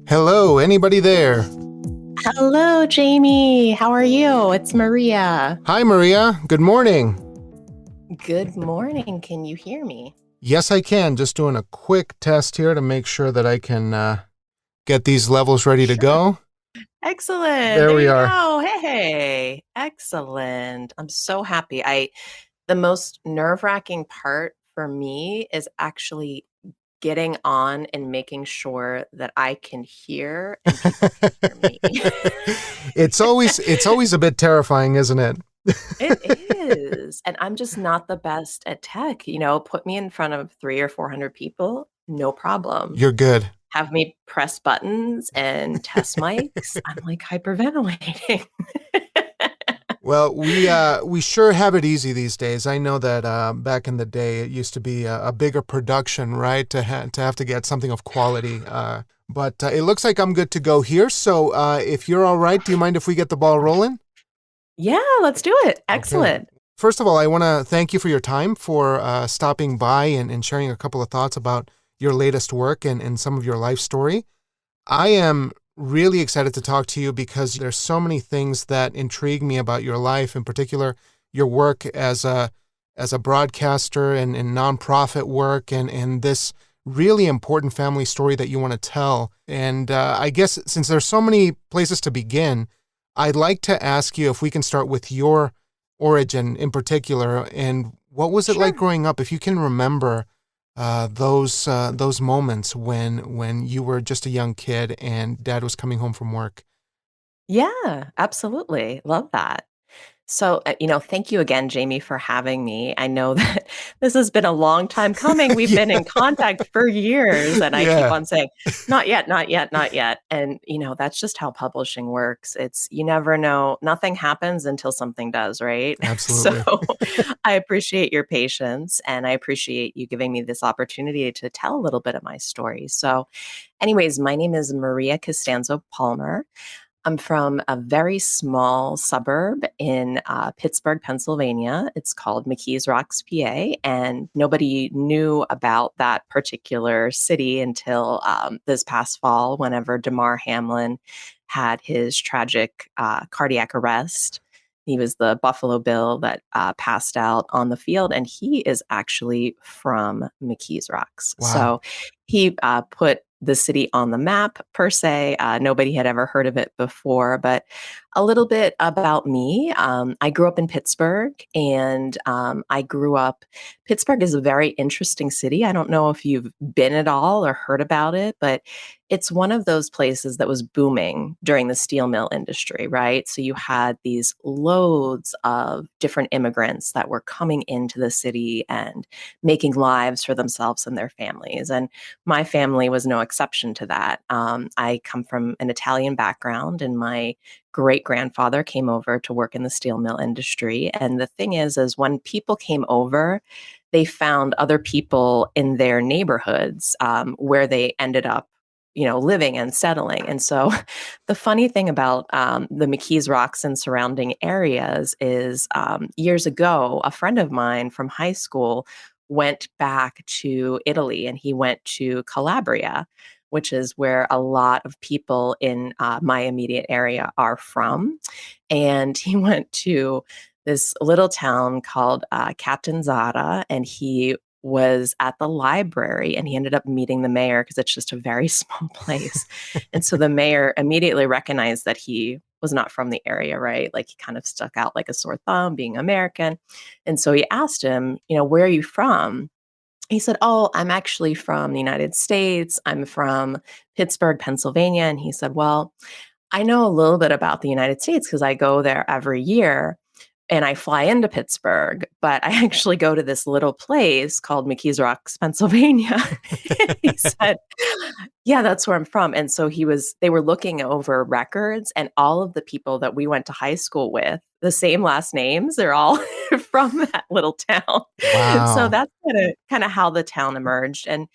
Hello, anybody there? Hello, Jamie. How are you? It's Maria. Hi, Maria. Good morning. Good morning. Can you hear me? Yes, I can. Just doing a quick test here to make sure that I can get these levels ready to Sure. go. Excellent. There There we you are. go. Hey, excellent. I'm so happy. The most nerve-wracking part for me is actually getting on and making sure that I can hear and people can hear me. It's always a bit terrifying, isn't it? It is. And I'm just not the best at tech. Put me in front of 3 or 400 people, no problem. You're good. Have me press buttons and test mics. I'm like hyperventilating. Well, we sure have it easy these days. I know that back in the day, it used to be a bigger production, right? To have to get something of quality. But it looks like I'm good to go here. So if you're all right, do you mind if we get the ball rolling? Yeah, let's do it. Okay. Excellent. First of all, I want to thank you for your time, for stopping by and sharing a couple of thoughts about your latest work and some of your life story. I am really excited to talk to you because there's so many things that intrigue me about your life, in particular your work as a broadcaster and nonprofit work and this really important family story that you want to tell. And I guess since there's so many places to begin, I'd like to ask you if we can start with your origin in particular, and what was it like Sure. growing up? If you can remember those moments when you were just a young kid and dad was coming home from work. Yeah, absolutely. Love that. So, thank you again, Jamie, for having me. I know that this has been a long time coming. We've been in contact for years, and I keep Yeah, on saying, not yet, not yet, not yet. And, that's just how publishing works. You never know, nothing happens until something does, right? So absolutely. I appreciate your patience and I appreciate you giving me this opportunity to tell a little bit of my story. So, anyways, my name is Maria Costanzo Palmer. I'm from a very small suburb in Pittsburgh, Pennsylvania. It's called McKees Rocks, PA, and nobody knew about that particular city until this past fall, whenever Damar Hamlin had his tragic cardiac arrest. He was the Buffalo Bill that passed out on the field, and he is actually from McKees Rocks. Wow. So he put the city on the map, per se. Nobody had ever heard of it before, but a little bit about me. I grew up in Pittsburgh, and Pittsburgh is a very interesting city. I don't know if you've been at all or heard about it, but it's one of those places that was booming during the steel mill industry, right? So you had these loads of different immigrants that were coming into the city and making lives for themselves and their families. And my family was no exception to that. I come from an Italian background, and my great grandfather came over to work in the steel mill industry. And the thing is when people came over, they found other people in their neighborhoods where they ended up living and settling. And so the funny thing about the McKees Rocks and surrounding areas is years ago, a friend of mine from high school went back to Italy, and he went to Calabria, which is where a lot of people in my immediate area are from. And he went to this little town called Captain Zara, and he was at the library, and he ended up meeting the mayor because it's just a very small place. And so the mayor immediately recognized that he was not from the area, right? Like, he kind of stuck out like a sore thumb being American. And so he asked him, where are you from? He said, "Oh, I'm actually from the United States. I'm from Pittsburgh, Pennsylvania." And he said, "Well, I know a little bit about the United States because I go there every year and I fly into Pittsburgh, but I actually go to this little place called McKees Rocks, Pennsylvania." He said, "Yeah, that's where I'm from." And so they were looking over records, and all of the people that we went to high school with, the same last names, they're all from that little town. So Wow. that's kind of how the town emerged. And,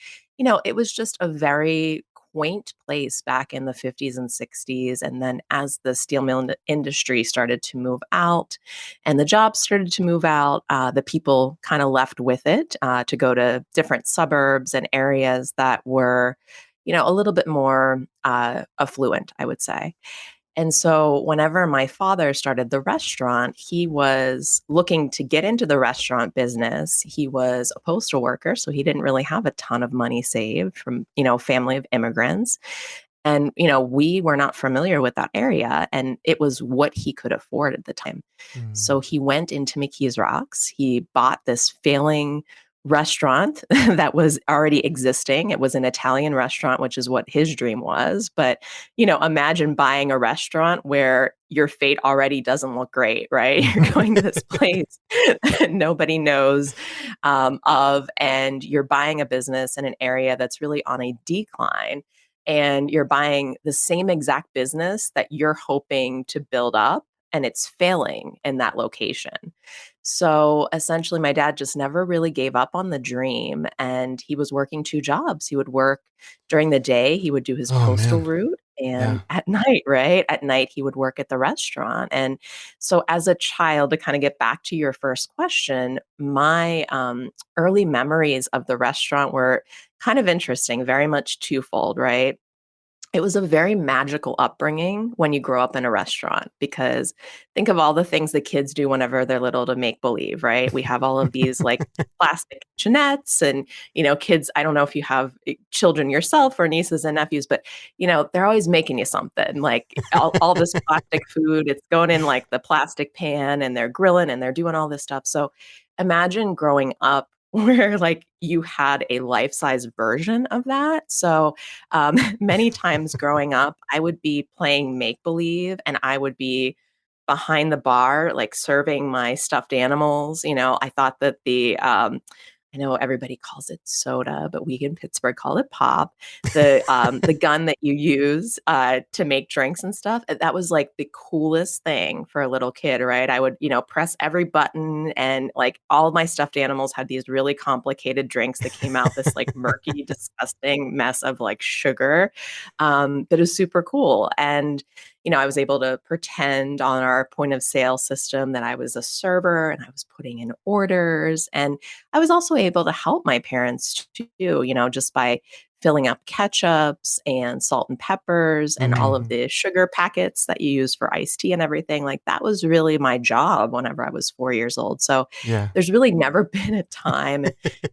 it was just a very quaint place back in the 50s and 60s. And then as the steel mill industry started to move out and the jobs started to move out, the people kind of left with it to go to different suburbs and areas that were, a little bit more affluent, I would say. And so, whenever my father started the restaurant, he was looking to get into the restaurant business. He was a postal worker, so he didn't really have a ton of money saved from, family of immigrants. And, we were not familiar with that area, and it was what he could afford at the time. Mm. So he went into McKee's Rocks. He bought this failing restaurant that was already existing. It was an Italian restaurant, which is what his dream was. But, imagine buying a restaurant where your fate already doesn't look great, right? You're going to this place that nobody knows of, and you're buying a business in an area that's really on a decline. And you're buying the same exact business that you're hoping to build up, and it's failing in that location. So essentially, my dad just never really gave up on the dream, and he was working two jobs. He would work during the day, he would do his Oh postal man. route, and Yeah. at night, right? At night, he would work at the restaurant. And so, as a child, to kind of get back to your first question, my early memories of the restaurant were kind of interesting, very much twofold, right? It was a very magical upbringing when you grow up in a restaurant, because think of all the things the kids do whenever they're little to make believe, right? We have all of these like plastic kitchenettes and, kids. I don't know if you have children yourself or nieces and nephews, but, they're always making you something like all this plastic food. It's going in like the plastic pan and they're grilling and they're doing all this stuff. So imagine growing up where like you had a life-size version of that. So many times growing up, I would be playing make believe and I would be behind the bar, like serving my stuffed animals. I thought that I know everybody calls it soda, but we in Pittsburgh call it pop. The gun that you use to make drinks and stuff. That was like the coolest thing for a little kid, right? I would, press every button, and like all of my stuffed animals had these really complicated drinks that came out this like murky, disgusting mess of like sugar. But it was super cool. And I was able to pretend on our point of sale system that I was a server and I was putting in orders. And I was also able to help my parents too, just by filling up ketchups and salt and peppers and all of Mm. the sugar packets that you use for iced tea and everything. Like that was really my job whenever I was 4 years old. So Yeah. there's really never been a time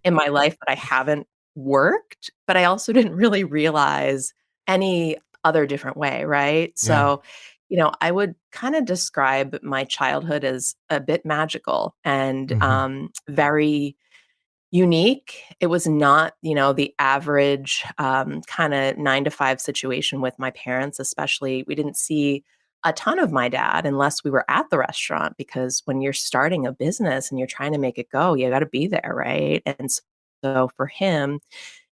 in my life that I haven't worked, but I also didn't really realize any other different way, right? Yeah. So, I would kind of describe my childhood as a bit magical and Hmm. very unique. It was not, the average kind of 9 to 5 situation with my parents, especially. We didn't see a ton of my dad unless we were at the restaurant, because when you're starting a business and you're trying to make it go, you got to be there, right? And so for him,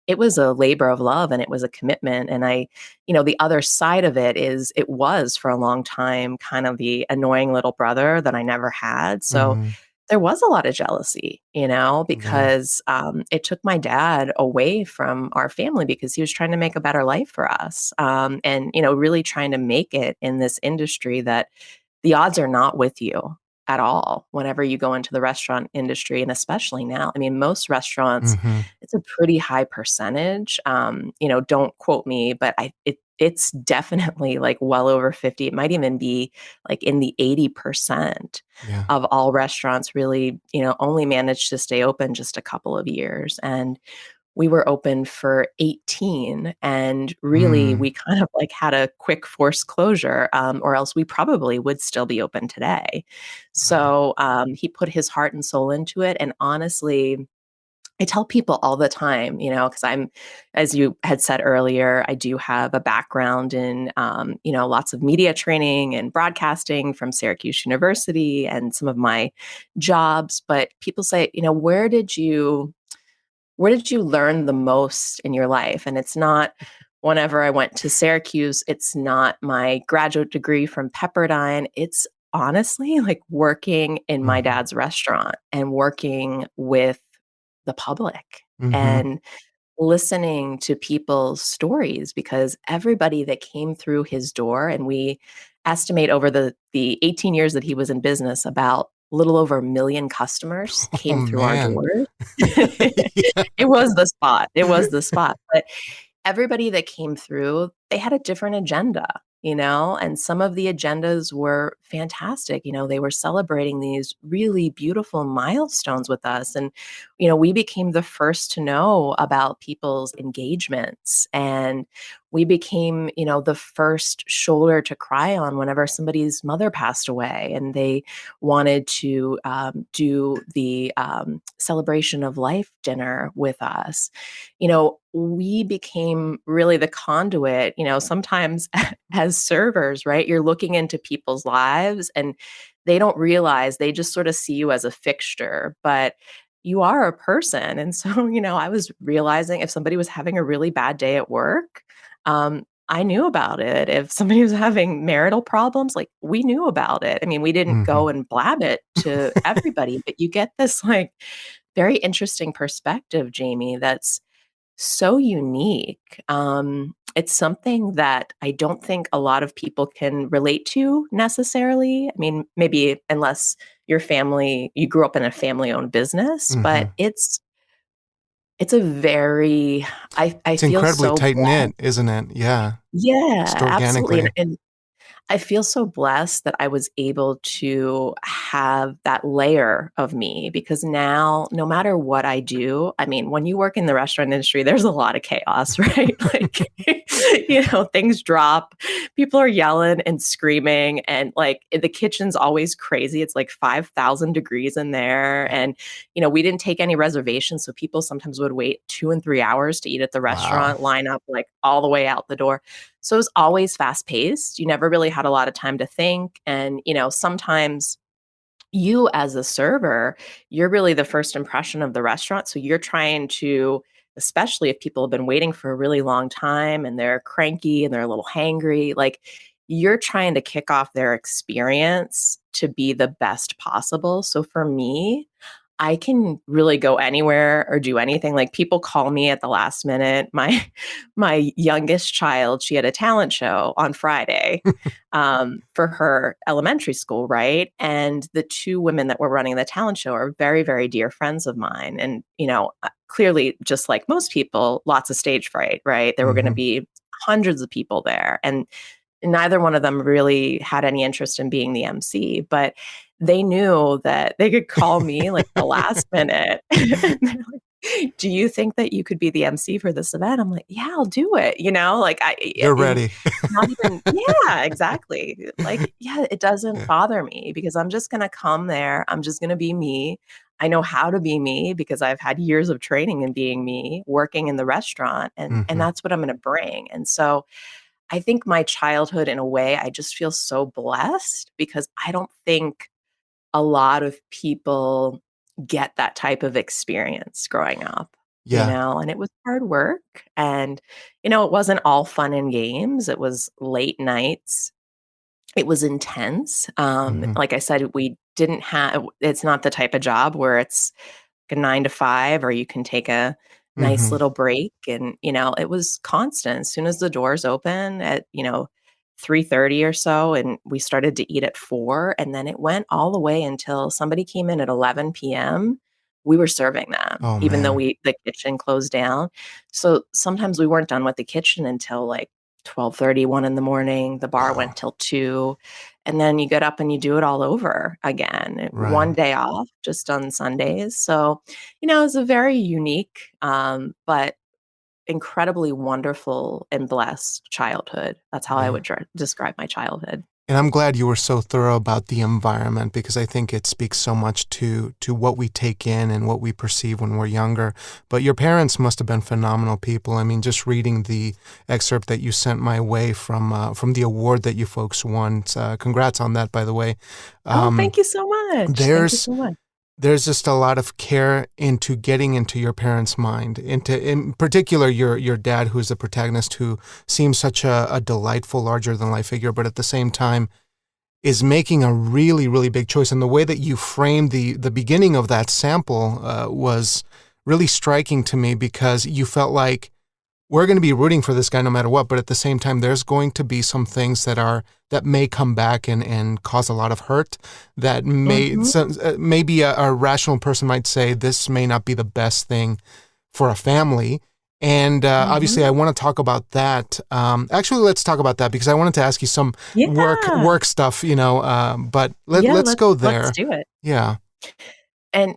it was a labor of love and it was a commitment. And the other side of it is it was for a long time kind of the annoying little brother that I never had. So Hmm. there was a lot of jealousy, Yeah. because it took my dad away from our family because he was trying to make a better life for us. And, really trying to make it in this industry that the odds are not with you at all whenever you go into the restaurant industry, and especially now. I mean, most restaurants, Hmm. it's a pretty high percentage. Don't quote me, but it's definitely like well over 50. It might even be like in the 80% Yeah. of all restaurants really, only manage to stay open just a couple of years. And we were open for 18, and really Mm. we kind of like had a quick forced closure, or else we probably would still be open today. Wow. So he put his heart and soul into it. And honestly, I tell people all the time, because as you had said earlier, I do have a background in, lots of media training and broadcasting from Syracuse University and some of my jobs. But people say, where did you learn the most in your life? And it's not whenever I went to Syracuse, it's not my graduate degree from Pepperdine. It's honestly like working in my Hmm. dad's restaurant and working with the public. Hmm. And listening to people's stories because everybody that came through his door, and we estimate over the 18 years that he was in business, about a little over 1 million customers Oh came through our man. doors. Yeah. It was the spot. It was the spot. But everybody that came through, they had a different agenda, and some of the agendas were fantastic. They were celebrating these really beautiful milestones with us. And, we became the first to know about people's engagements. And we became, the first shoulder to cry on whenever somebody's mother passed away and they wanted to do the celebration of life dinner with us. We became really the conduit. Sometimes as servers, right? You're looking into people's lives and they don't realize, they just sort of see you as a fixture, but you are a person. And so, I was realizing if somebody was having a really bad day at work, I knew about it. If somebody was having marital problems, like we knew about it. I mean, we didn't Hmm. go and blab it to everybody, but you get this like very interesting perspective, Jamie, that's so unique. It's something that I don't think a lot of people can relate to necessarily. I mean, maybe unless you grew up in a family-owned business, but Hmm. it's a very I It's feel incredibly so tight blessed. knit, isn't it? Yeah. Yeah, Just absolutely, organically. and I feel so blessed that I was able to have that layer of me because now, no matter what I do, I mean, when you work in the restaurant industry, there's a lot of chaos, right? Like, things drop, people are yelling and screaming, and like the kitchen's always crazy. It's like 5,000 degrees in there. And, we didn't take any reservations. So people sometimes would wait 2 and 3 hours to eat at the Wow. restaurant, line up like all the way out the door. So it was always fast paced. You never really had a lot of time to think. And, sometimes you as a server, you're really the first impression of the restaurant. So you're trying to, especially if people have been waiting for a really long time and they're cranky and they're a little hangry, like you're trying to kick off their experience to be the best possible. So for me, I can really go anywhere or do anything. Like people call me at the last minute. My youngest child, she had a talent show on Friday for her elementary school, right? And the two women that were running the talent show are very, very dear friends of mine. And clearly, just like most people, lots of stage fright, right? There were going to Hmm. be hundreds of people there, and neither one of them really had any interest in being the MC, but they knew that they could call me like the last minute. And they're like, "Do you think that you could be the MC for this event?" I'm like, "Yeah, I'll do it." Like You're ready. not even, yeah, exactly. Like, yeah, it doesn't bother me because I'm just going to come there. I'm just going to be me. I know how to be me because I've had years of training in being me, working in the restaurant, and Hmm. that's what I'm going to bring. And so I think my childhood, in a way, I just feel so blessed because I don't think a lot of people get that type of experience growing up, Yeah. and it was hard work. And, it wasn't all fun and games. It was late nights. It was intense. Hmm. Like I said, it's not the type of job where it's a 9 to 5 or you can take a nice Hmm. little break. And, it was constant. As soon as the doors open at, 3:30 or so, and we started to eat at 4, and then it went all the way until somebody came in at 11 p.m. We were serving them, Oh even though man. the kitchen closed down. So sometimes we weren't done with the kitchen until like 12:30, 1 in the morning. The bar Wow. went till 2. And then you get up and you do it all over again. One Right. day off, just on Sundays. So, it's a very unique, but incredibly wonderful and blessed childhood. That's how I Yeah. would describe my childhood. And I'm glad you were so thorough about the environment because I think it speaks so much to what we take in and what we perceive when we're younger. But your parents must have been phenomenal people. I mean, just reading the excerpt that you sent my way from the award that you folks won. Congrats on that, by the way. Oh, Um, thank you so much. Thank you there's so much. there's just a lot of care into getting into your parents' mind, into in particular your dad, who's the protagonist, who seems such a delightful, larger than life figure, but at the same time is making a really, really big choice. And the way that you framed the beginning of that sample was really striking to me because you felt like we're going to be rooting for this guy no matter what, but at the same time, there's going to be some things that may come back and cause a lot of hurt that Mhm. maybe a rational person might say this may not be the best thing for a family. And obviously, Mhm. I want to talk about that. Actually, let's talk about that because I wanted to ask you some Yeah. work stuff, but Yeah, let's go let's there. do it. Yeah. And,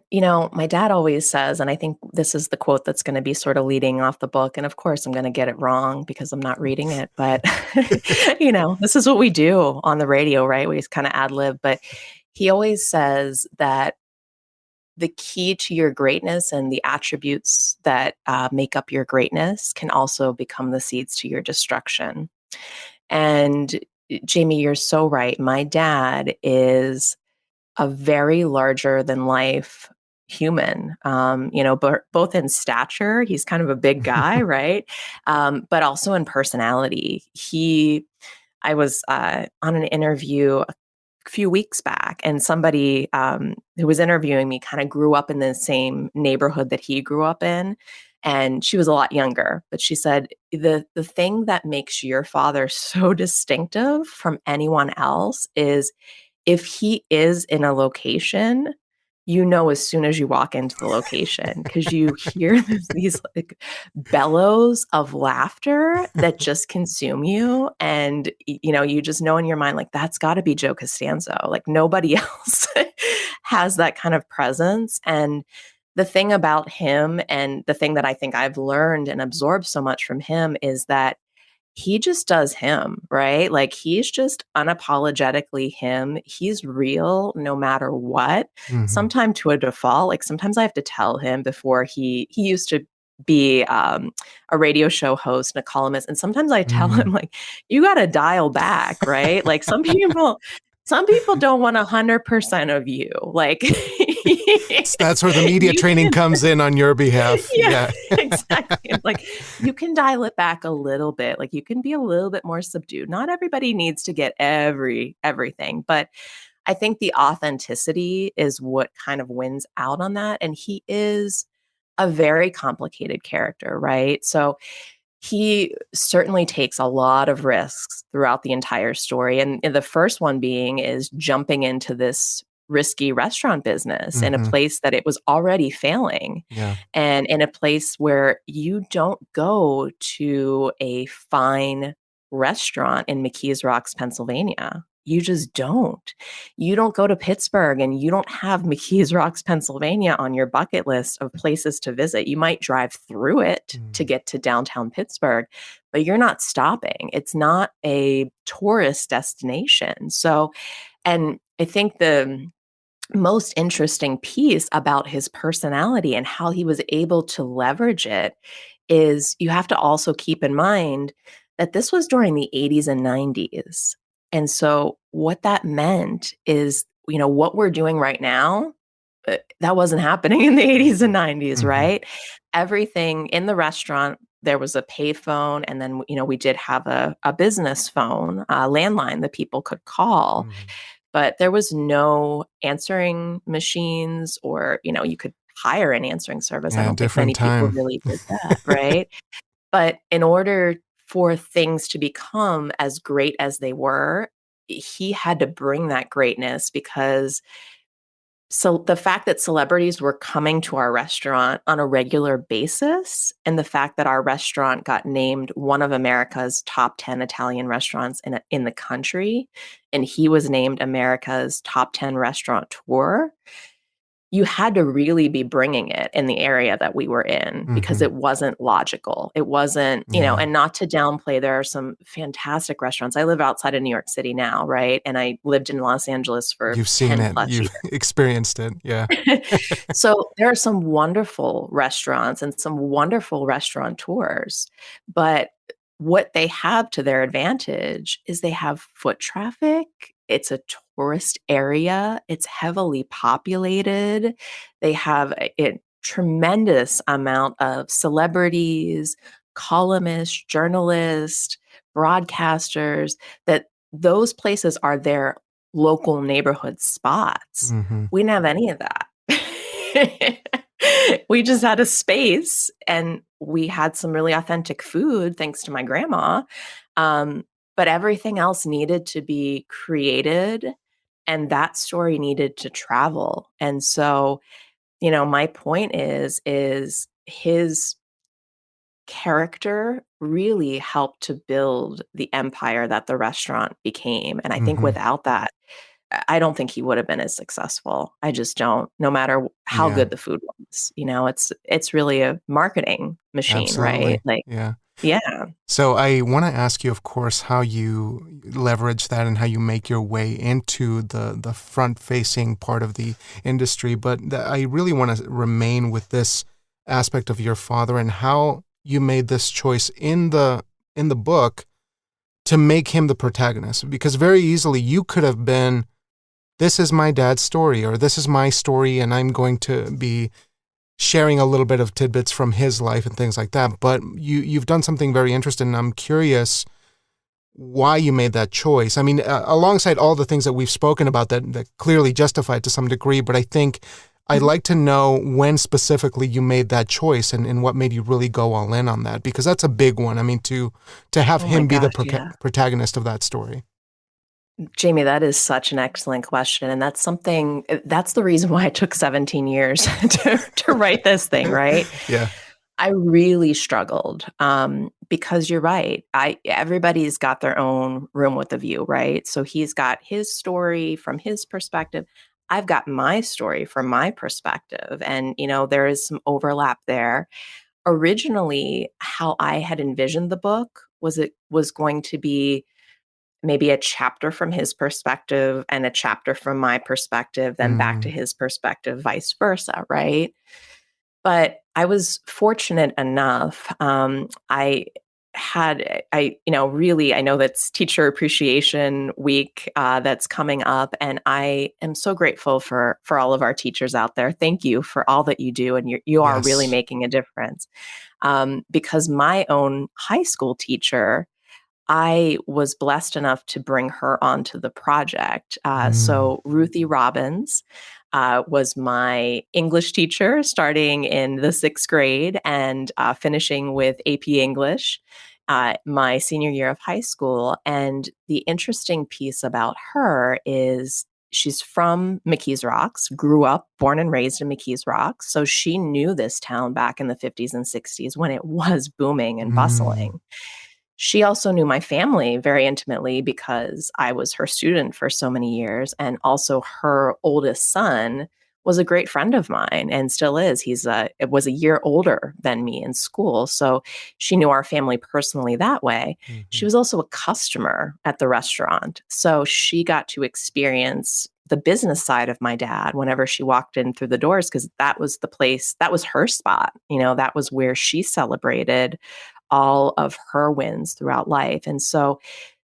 my dad always says, and I think this is the quote that's gonna be sort of leading off the book, and of course, I'm gonna get it wrong because I'm not reading it, but, this is what we do on the radio, right? We just kinda ad lib, but he always says that the key to your greatness and the attributes that, make up your greatness can also become the seeds to your destruction. And, Jamie, you're so right. My dad is a very larger than life human, both in stature, he's kind of a big guy, right? But also in personality. I was on an interview a few weeks back, and somebody who was interviewing me kind of grew up in the same neighborhood that he grew up in. And she was a lot younger, but she said, the thing that makes your father so distinctive from anyone else is if he is in a location, as soon as you walk into the location because you hear these, like, bellows of laughter that just consume you, and, you just know in your mind, like, "That's gotta be Joe Costanzo." Like, nobody else has that kind of presence, and the thing about him and the thing that I think I've learned and absorbed so much from him is that he just does him, right? Like, he's just unapologetically him. He's real no matter what. Hmm. Sometime to a default, like, sometimes I have to tell him before he used to be, a radio show host and a columnist, and sometimes I tell Mm. him, like, "You gotta dial back," right? Like, some people don't want 100% of you, like, That's where the media you training can comes in on your behalf. yeah, Yeah. exactly. It's like, you can dial it back a little bit, like, you can be a little bit more subdued. Not everybody needs to get everything, but I think the authenticity is what kind of wins out on that, and he is a very complicated character, right? So, he certainly takes a lot of risks throughout the entire story, and the first one being is jumping into this risky restaurant business in a Hmm. place that it was already failing, Yeah. and in a place where you don't go to a fine restaurant in McKees Rocks, Pennsylvania. You just don't. You don't go to Pittsburgh and you don't have McKees Rocks, Pennsylvania on your bucket list of places to visit. You might drive through it to Mm. get to downtown Pittsburgh, but you're not stopping. It's not a tourist destination. So, and I think the most interesting piece about his personality and how he was able to leverage it is you have to also keep in mind that this was during the 80s and 90s. And so what that meant is, what we're doing right now, that wasn't happening in the 80s and Mhm. 90s, Mhm. right? Everything in the restaurant, there was a payphone, and then, we did have a business phone, a landline that people could call, Mhm. but there was no answering machines, or, you could hire an answering service. I Yeah, don't think different many people time. really did that, right? But in order for things to become as great as they were, he had to bring that greatness because so the fact that celebrities were coming to our restaurant on a regular basis, and the fact that our restaurant got named one of America's top 10 Italian restaurants in the country, and he was named America's top 10 restaurateur, you had to really be bringing it in the area that we were in because Mhm. it wasn't logical. It wasn't, Yeah. and not to downplay, there are some fantastic restaurants. I live outside of New York City now, right? And I lived in Los Angeles for You've seen 10 it. plus You've years. experienced it. Yeah. So there are some wonderful restaurants and some wonderful restaurateurs, but what they have to their advantage is they have foot traffic. It's a tourist area. It's heavily populated. They have a tremendous amount of celebrities, columnists, journalists, broadcasters, that those places are their local neighborhood spots. Mhm. We didn't have any of that. We just had a space and we had some really authentic food thanks to my grandma. Um, but everything else needed to be created and that story needed to travel. And so, my point is his character really helped to build the empire that the restaurant became. And I think Hmm. without that, I don't think he would have been as successful. I just don't, no matter how Yeah, good the food was. It's really a marketing machine, right? absolutely. Like, Yeah. yeah. So I want to ask you, of course, how you leverage that and how you make your way into the front-facing part of the industry. But I really want to remain with this aspect of your father and how you made this choice in the book to make him the protagonist. Because very easily you could have been, this is my dad's story, or this is my story, and I'm going to be sharing a little bit of tidbits from his life and things like that. But you've done something very interesting, and I'm curious why you made that choice. I mean, alongside all the things that we've spoken about that clearly justify it to some degree, but I think I'd Mhm. like to know when specifically you made that choice and what made you really go all in on that, because that's a big one. I mean, to have Oh my him be the gosh, yeah. protagonist of that story. Jamie, that is such an excellent question. And that's the reason why it took 17 years to write this thing, right? Yeah. I really struggled because you're right. Everybody's got their own room with a view, right? So he's got his story from his perspective. I've got my story from my perspective, and there is some overlap there. Originally, how I had envisioned the book was it was going to be maybe a chapter from his perspective and a chapter from my perspective, then back to Mm, his perspective, vice versa, right? But I was fortunate enough. Really, I know that's Teacher Appreciation Week that's coming up, and I am so grateful for all of our teachers out there. Thank you for all that you do, and you are really yes. making a difference. Because my own high school teacher, I was blessed enough to bring her onto the project. Mm, So Ruthie Robbins was my English teacher starting in the sixth grade and finishing with AP English my senior year of high school. And the interesting piece about her is she's from McKees Rocks, grew up, born and raised in McKees Rocks. So she knew this town back in the 50s and 60s when it was booming and mm, bustling. She also knew my family very intimately because I was her student for so many years. And also, her oldest son was a great friend of mine and still is. It was a year older than me in school. So she knew our family personally that way. She mhm. was also a customer at the restaurant. So she got to experience the business side of my dad whenever she walked in through the doors, because that was the place, that was her spot. That was where she celebrated all of her wins throughout life. And so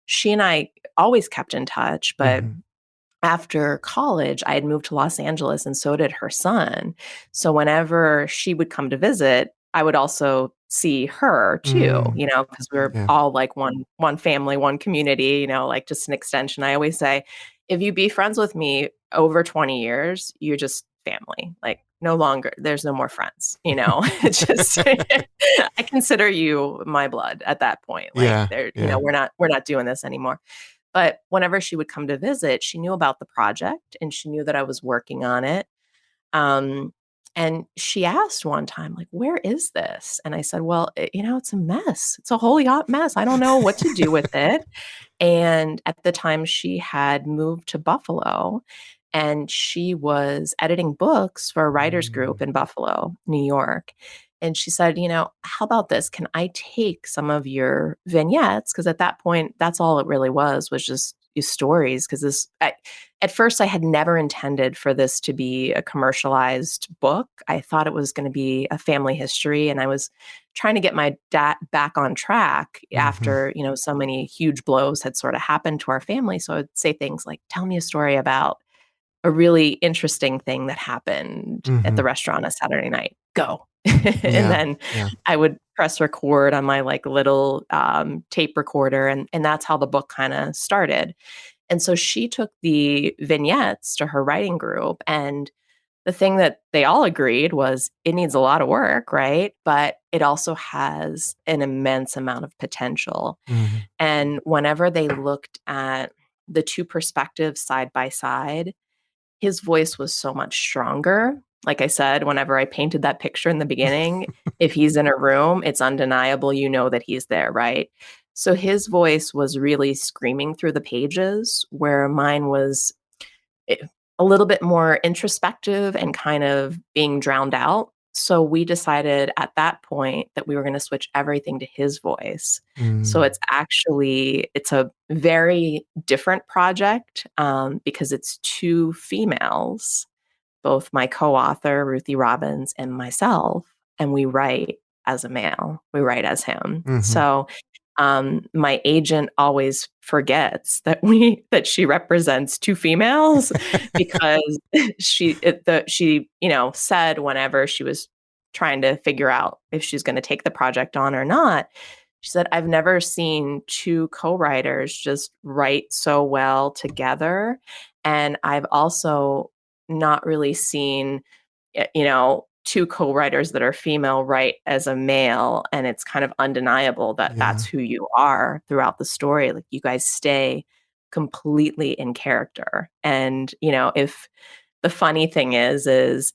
she and I always kept in touch, but Mhm. after college, I had moved to Los Angeles and so did her son. So whenever she would come to visit, I would also see her too, Mm, because we were yeah. all like one family, one community, like just an extension. I always say, if you be friends with me over 20 years, you're just family. Like no longer, there's no more friends, It's just I consider you my blood at that point. Like Yeah, there, yeah. we're not doing this anymore. But whenever she would come to visit, she knew about the project and she knew that I was working on it. Um, and she asked one time, like, where is this? And I said, well, it's a mess. It's a whole yacht mess. I don't know what to do with it. And at the time, she had moved to Buffalo and she was editing books for a writers Mm, group in Buffalo, New York. And she said, how about this? Can I take some of your vignettes? Because at that point, that's all it really was just these stories. Because at first, I had never intended for this to be a commercialized book. I thought it was going to be a family history. And I was trying to get my dad back on track mhm, after, so many huge blows had sort of happened to our family. So I would say things like, tell me a story about a really interesting thing that happened at the mhm. restaurant a Saturday night. Go. And Yeah, then yeah. I would press record on my like little tape recorder. And that's how the book kind of started. And so she took the vignettes to her writing group, and the thing that they all agreed was it needs a lot of work, right? But it also has an immense amount of potential. Mm-hmm. And whenever they looked at the two perspectives side by side, his voice was so much stronger. Like I said, whenever I painted that picture in the beginning, if he's in a room, it's undeniable. You know that he's there, right? So his voice was really screaming through the pages, where mine was eh, a little bit more introspective and kind of being drowned out. So we decided at that point that we were going to switch everything to his voice. So Mm. it's a very different project because it's two females, both my co-author Ruthie Robbins and myself, and we write as a male. We write as him. Mm-hmm. So my agent always forgets that she represents two females because she said whenever she was trying to figure out if she's going to take the project on or not, she said, I've never seen two co-writers just write so well together, and I've also not really seen two co-writers that are female write as a male, and it's kind of undeniable that that's Yeah. who you are throughout the story. Like, you guys stay completely in character. And if the funny thing is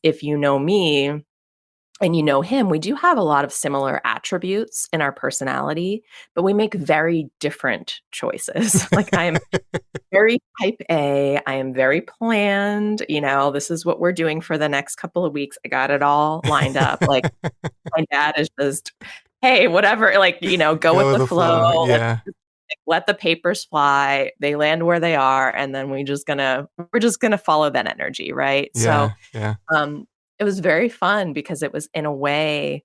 if you know me and you know him, we do have a lot of similar attributes in our personality, but we make very different choices. Like, I am very type A. I am very planned. This is what we're doing for the next couple of weeks. I got it all lined up. Like, my dad is just, hey, whatever, like, go Go with with the the flow. flow. Let's Yeah. let the papers fly. They land where they are, and then we're just gonna follow that energy, right? So, Yeah. Yeah. it was very fun because it was, in a way,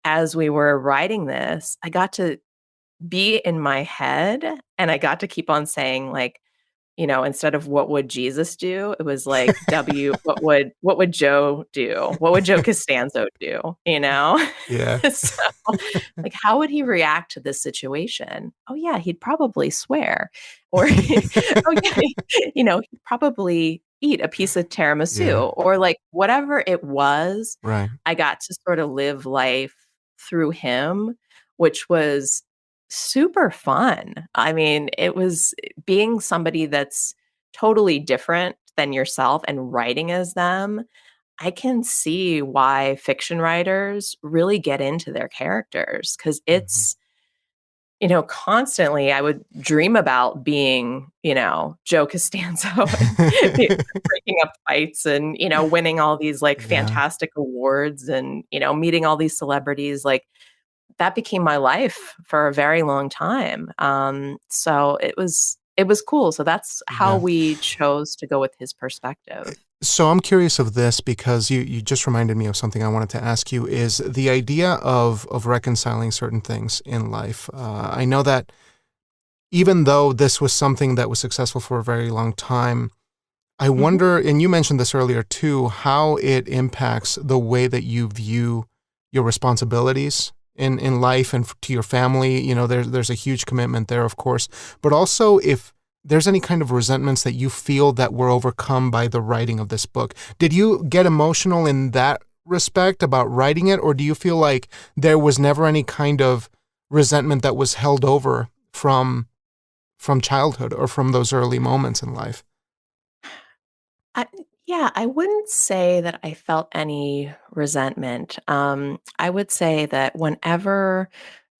as we were writing this, I got to be in my head, and I got to keep on saying, like, instead of "What would Jesus do?" it was like, what would Joe do? What would Joe Costanzo do?" Yeah. So, like, how would he react to this situation? Oh, yeah, he'd probably swear. Or, oh, yeah, he'd probably eat a piece of Yeah. tiramisu, or, like, whatever it was. Right. I got to sort of live life through him, which was super fun. I mean, it was being somebody that's totally different than yourself and writing as them. I can see why fiction writers really get into their characters, because Mhm. constantly I would dream about being, Joe Costanzo and breaking up fights and, winning all these like Yeah. fantastic awards and, meeting all these celebrities. Like, that became my life for a very long time. So it was cool. So that's how Yeah. we chose to go with his perspective. So I'm curious of this because you just reminded me of something I wanted to ask you is the idea of reconciling certain things in life. I know that even though this was something that was successful for a very long time, I Mhm. wonder, and you mentioned this earlier too, how it impacts the way that you view your responsibilities in life and to your family. There's a huge commitment there, of course, but also if there's any kind of resentments that you feel that were overcome by the writing of this book. Did you get emotional in that respect about writing it, or do you feel like there was never any kind of resentment that was held over from childhood or from those early moments in life? I Yeah, I wouldn't say that I felt any resentment. I would say that whenever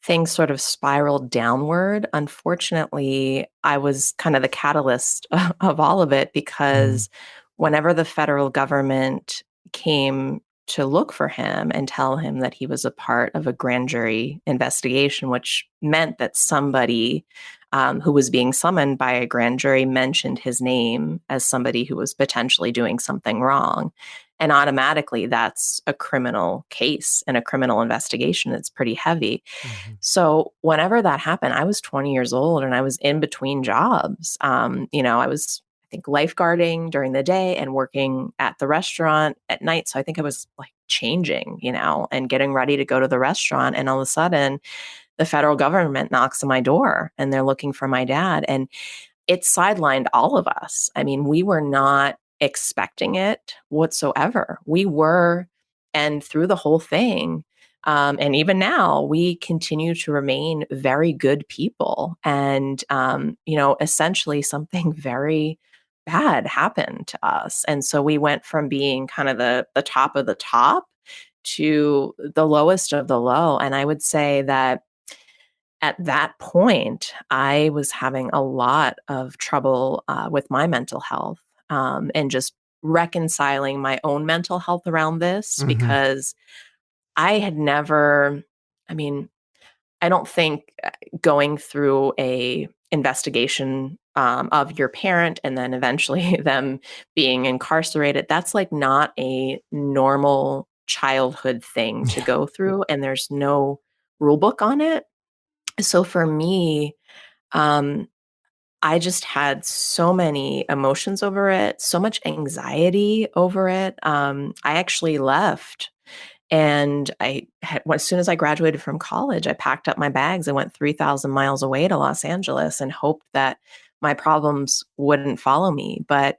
things sort of spiraled downward, unfortunately, I was kind of the catalyst of all of it, Mm. because whenever the federal government came to look for him and tell him that he was a part of a grand jury investigation, which meant that somebody who was being summoned by a grand jury mentioned his name as somebody who was potentially doing something wrong. And automatically, that's a criminal case and a criminal investigation. It's pretty heavy. Mhm. So, whenever that happened, I was 20 years old and I was in between jobs. I was, I think, lifeguarding during the day and working at the restaurant at night. So, I think I was like changing, and getting ready to go to the restaurant. And all of a sudden, the federal government knocks on my door and they're looking for my dad. And it sidelined all of us. I mean, we were not expecting it whatsoever. We were, and through the whole thing, and even now, we continue to remain very good people. And, essentially something very bad happened to us. And so we went from being kind of the top of the top to the lowest of the low. And I would say that at that point, I was having a lot of trouble with my mental health, and just reconciling my own mental health around this Hmm. because I had never, I mean, I don't think going through a investigation of your parent and then eventually them being incarcerated, that's like not a normal childhood thing to Yeah. go through, and there's no rule book on it. So for me, um, I just had so many emotions over it, so much anxiety over it. I actually left, and as soon as I graduated from college, I packed up my bags and went 3,000 miles away to Los Angeles and hoped that my problems wouldn't follow me. But,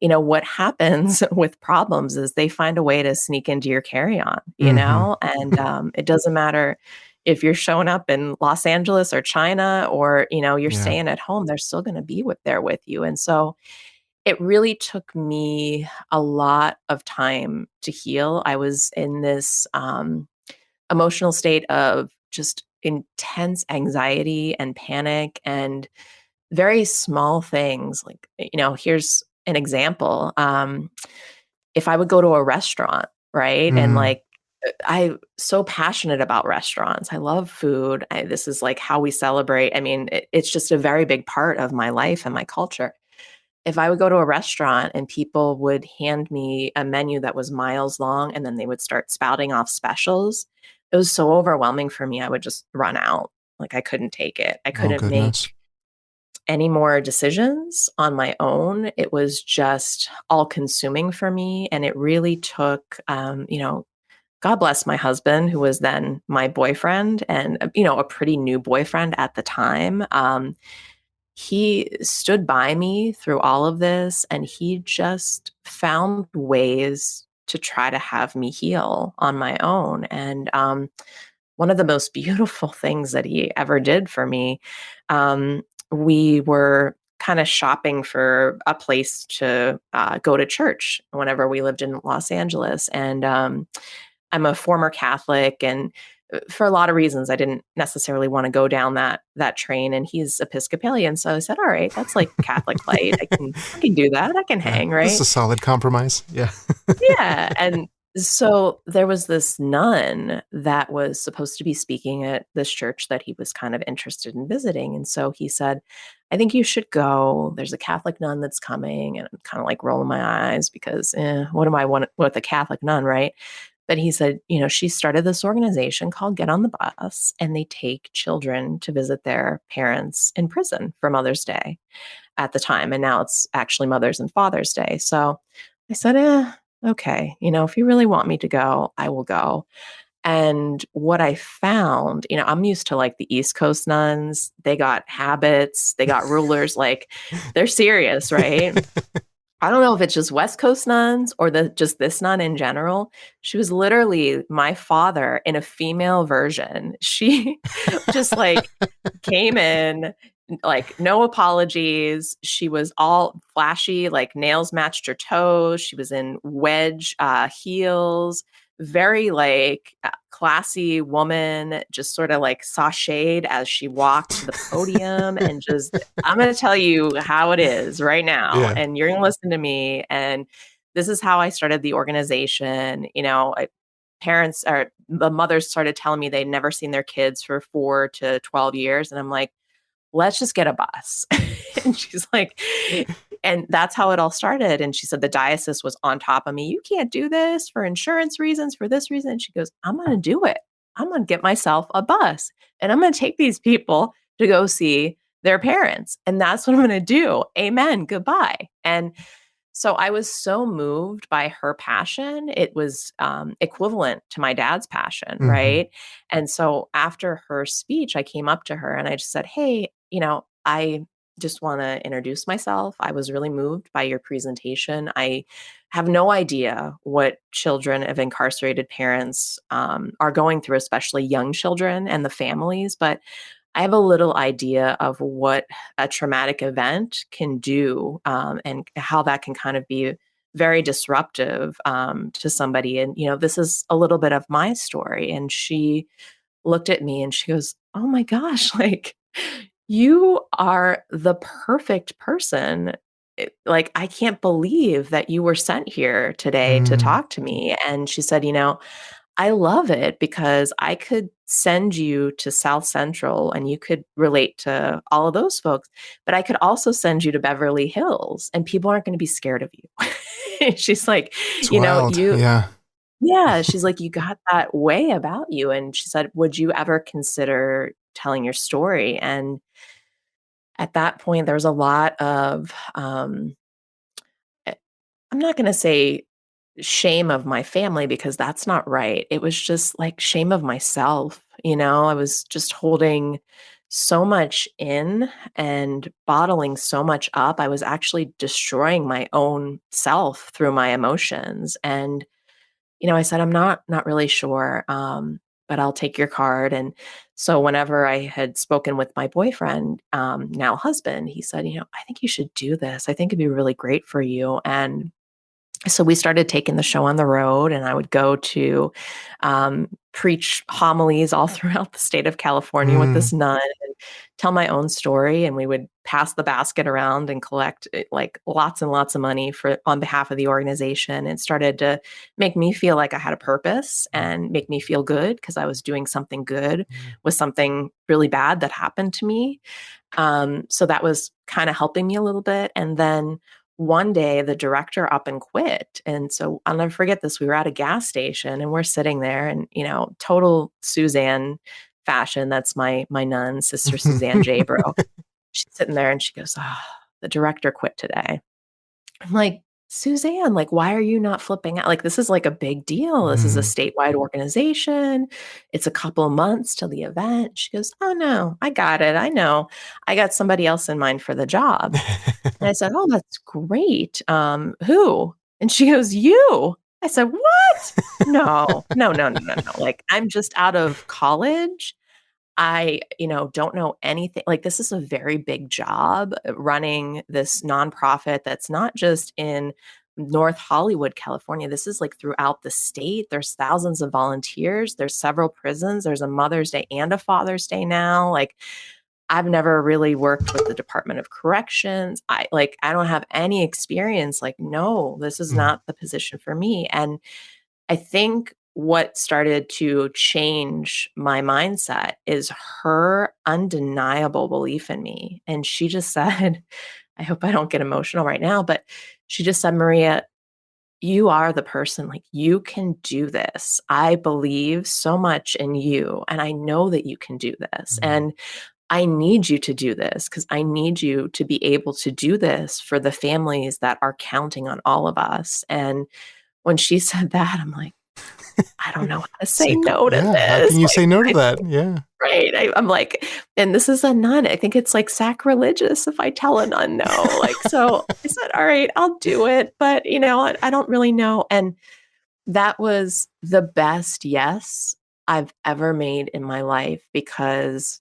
what happens with problems is they find a way to sneak into your carry-on, Hmm. and it doesn't matter if you're showing up in Los Angeles or China or, you're Yeah. staying at home, they're still going to be there with you. And so it really took me a lot of time to heal. I was in this emotional state of just intense anxiety and panic and very small things. Like, here's an example. If I would go to a restaurant, right? And Hmm. like, I'm so passionate about restaurants. I love food. This is like how we celebrate. I mean, it's just a very big part of my life and my culture. If I would go to a restaurant and people would hand me a menu that was miles long and then they would start spouting off specials, it was so overwhelming for me. I would just run out. Like I couldn't take it. I Oh, couldn't goodness. make any more decisions on my own. It was just all consuming for me. And it really took, God bless my husband, who was then my boyfriend and, a pretty new boyfriend at the time. He stood by me through all of this, and he just found ways to try to have me heal on my own. And one of the most beautiful things that he ever did for me, um, we were kind of shopping for a place to go to church whenever we lived in Los Angeles. And I'm a former Catholic, and for a lot of reasons, I didn't necessarily want to go down that train. And he's Episcopalian, so I said, "All right, that's like Catholic light. I can do that. I can Yeah. hang, This is a right?" solid compromise. Yeah. Yeah, and so there was this nun that was supposed to be speaking at this church that he was kind of interested in visiting, and so he said, "I think you should go. There's a Catholic nun that's coming." And I'm kind of like rolling my eyes because, what am I want with a Catholic nun, right? But he said, she started this organization called Get on the Bus, and they take children to visit their parents in prison for Mother's Day at the time. And now it's actually Mother's and Father's Day. So I said, okay, if you really want me to go, I will go. And what I found, I'm used to like the East Coast nuns. They got habits, they got rulers, like they're serious, right? I don't know if it's just West Coast nuns or just this nun in general. She was literally my father in a female version. She just like came in, like no apologies. She was all flashy, like nails matched her toes. She was in wedge heels, very like classy woman, just sort of like sashayed as she walked to the podium and just, I'm going to tell you how it is right now, Yeah. and you're going to listen to me. And this is how I started the organization. Parents or the mothers started telling me they'd never seen their kids for 4 to 12 years. And I'm like, let's just get a bus. And she's like, and that's how it all started. And she said the diocese was on top of me. You can't do this for insurance reasons, for this reason. And she goes, I'm going to do it. I'm going to get myself a bus and I'm going to take these people to go see their parents. And that's what I'm going to do. Amen. Goodbye. And so I was so moved by her passion. It was equivalent to my dad's passion, Hmm. right? And so after her speech, I came up to her and I just said, "Hey, I just want to introduce myself. I was really moved by your presentation. I have no idea what children of incarcerated parents are going through, especially young children and the families, but I have a little idea of what a traumatic event can do, and how that can kind of be very disruptive to somebody. And, this is a little bit of my story. And she looked at me and she goes, "Oh my gosh, like you are the perfect person. Like, I can't believe that you were sent here today to Mm. talk to me." And she said, I love it because I could send you to South Central and you could relate to all of those folks, but I could also send you to Beverly Hills and people aren't going to be scared of you. She's like, It's wild. you, Yeah. yeah, she's like, you got that way about you. And she said, would you ever consider telling your story? And at that point, there was a lot of, eh, I'm not going to say shame of my family because that's not right. It was just like shame of myself. I was just holding so much in and bottling so much up. I was actually destroying my own self through my emotions. And, I said, I'm not really sure. But I'll take your card. And so whenever I had spoken with my boyfriend, now husband, he said, I think you should do this. I think it'd be really great for you. And so we started taking the show on the road, and I would go to preach homilies all throughout the state of California with Mm. this nun and tell my own story. And we would pass the basket around and collect like lots and lots of money for on behalf of the organization. It started to make me feel like I had a purpose and make me feel good because I was doing something good Mm. with something really bad that happened to me. So that was kind of helping me a little bit. And then one day the director up and quit. And so I'll never forget this. We were at a gas station and we're sitting there and, total Suzanne fashion. That's my nun, Sister Suzanne Jabro. She's sitting there and she goes, "Oh, the director quit today." I'm like, "Suzanne, like, why are you not flipping out? Like, this is like a big deal. This is a Mm. statewide organization. It's a couple of months till the event." She goes, "Oh no, I got it. I know. I got somebody else in mind for the job." And I said, "Oh, that's great. Who?" And she goes, "You." I said, "What? No, no, no, no, no, no. Like, I'm just out of college. I, don't know anything. Like, this is a very big job running this nonprofit that's not just in North Hollywood, California. This is like throughout the state. There's thousands of volunteers. There's several prisons. There's a Mother's Day and a Father's Day now. Like, I've never really worked with the Department of Corrections. I don't have any experience. Like, no, this is Mm. not the position for me." And I think what started to change my mindset is her undeniable belief in me. And she just said, I hope I don't get emotional right now, but she just said, "Maria, you are the person, like, you can do this. I believe so much in you, and I know that you can do this. Mm. And I need you to do this because I need you to be able to do this for the families that are counting on all of us." And when she said that, I'm like, I don't know how to It's say like, no to yeah, how can this. you Like, say no to I that? Yeah. right. I'm like, and this is a nun. I think it's like sacrilegious if I tell a nun no. Like, so I said, all right, I'll do it. But, I don't really know. And that was the best yes I've ever made in my life because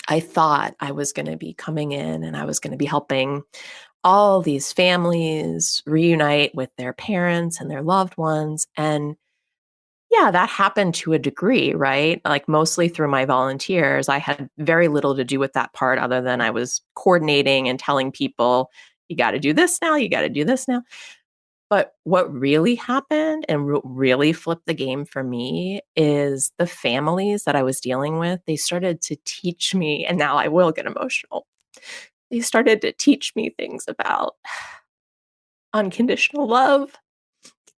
I thought I was going to be coming in and I was going to be helping all these families reunite with their parents and their loved ones. And yeah, that happened to a degree, right? Like mostly through my volunteers. I had very little to do with that part other than I was coordinating and telling people, you got to do this now, you got to do this now. But what really happened and really flipped the game for me is the families that I was dealing with, they started to teach me, and now I will get emotional. They started to teach me things about unconditional love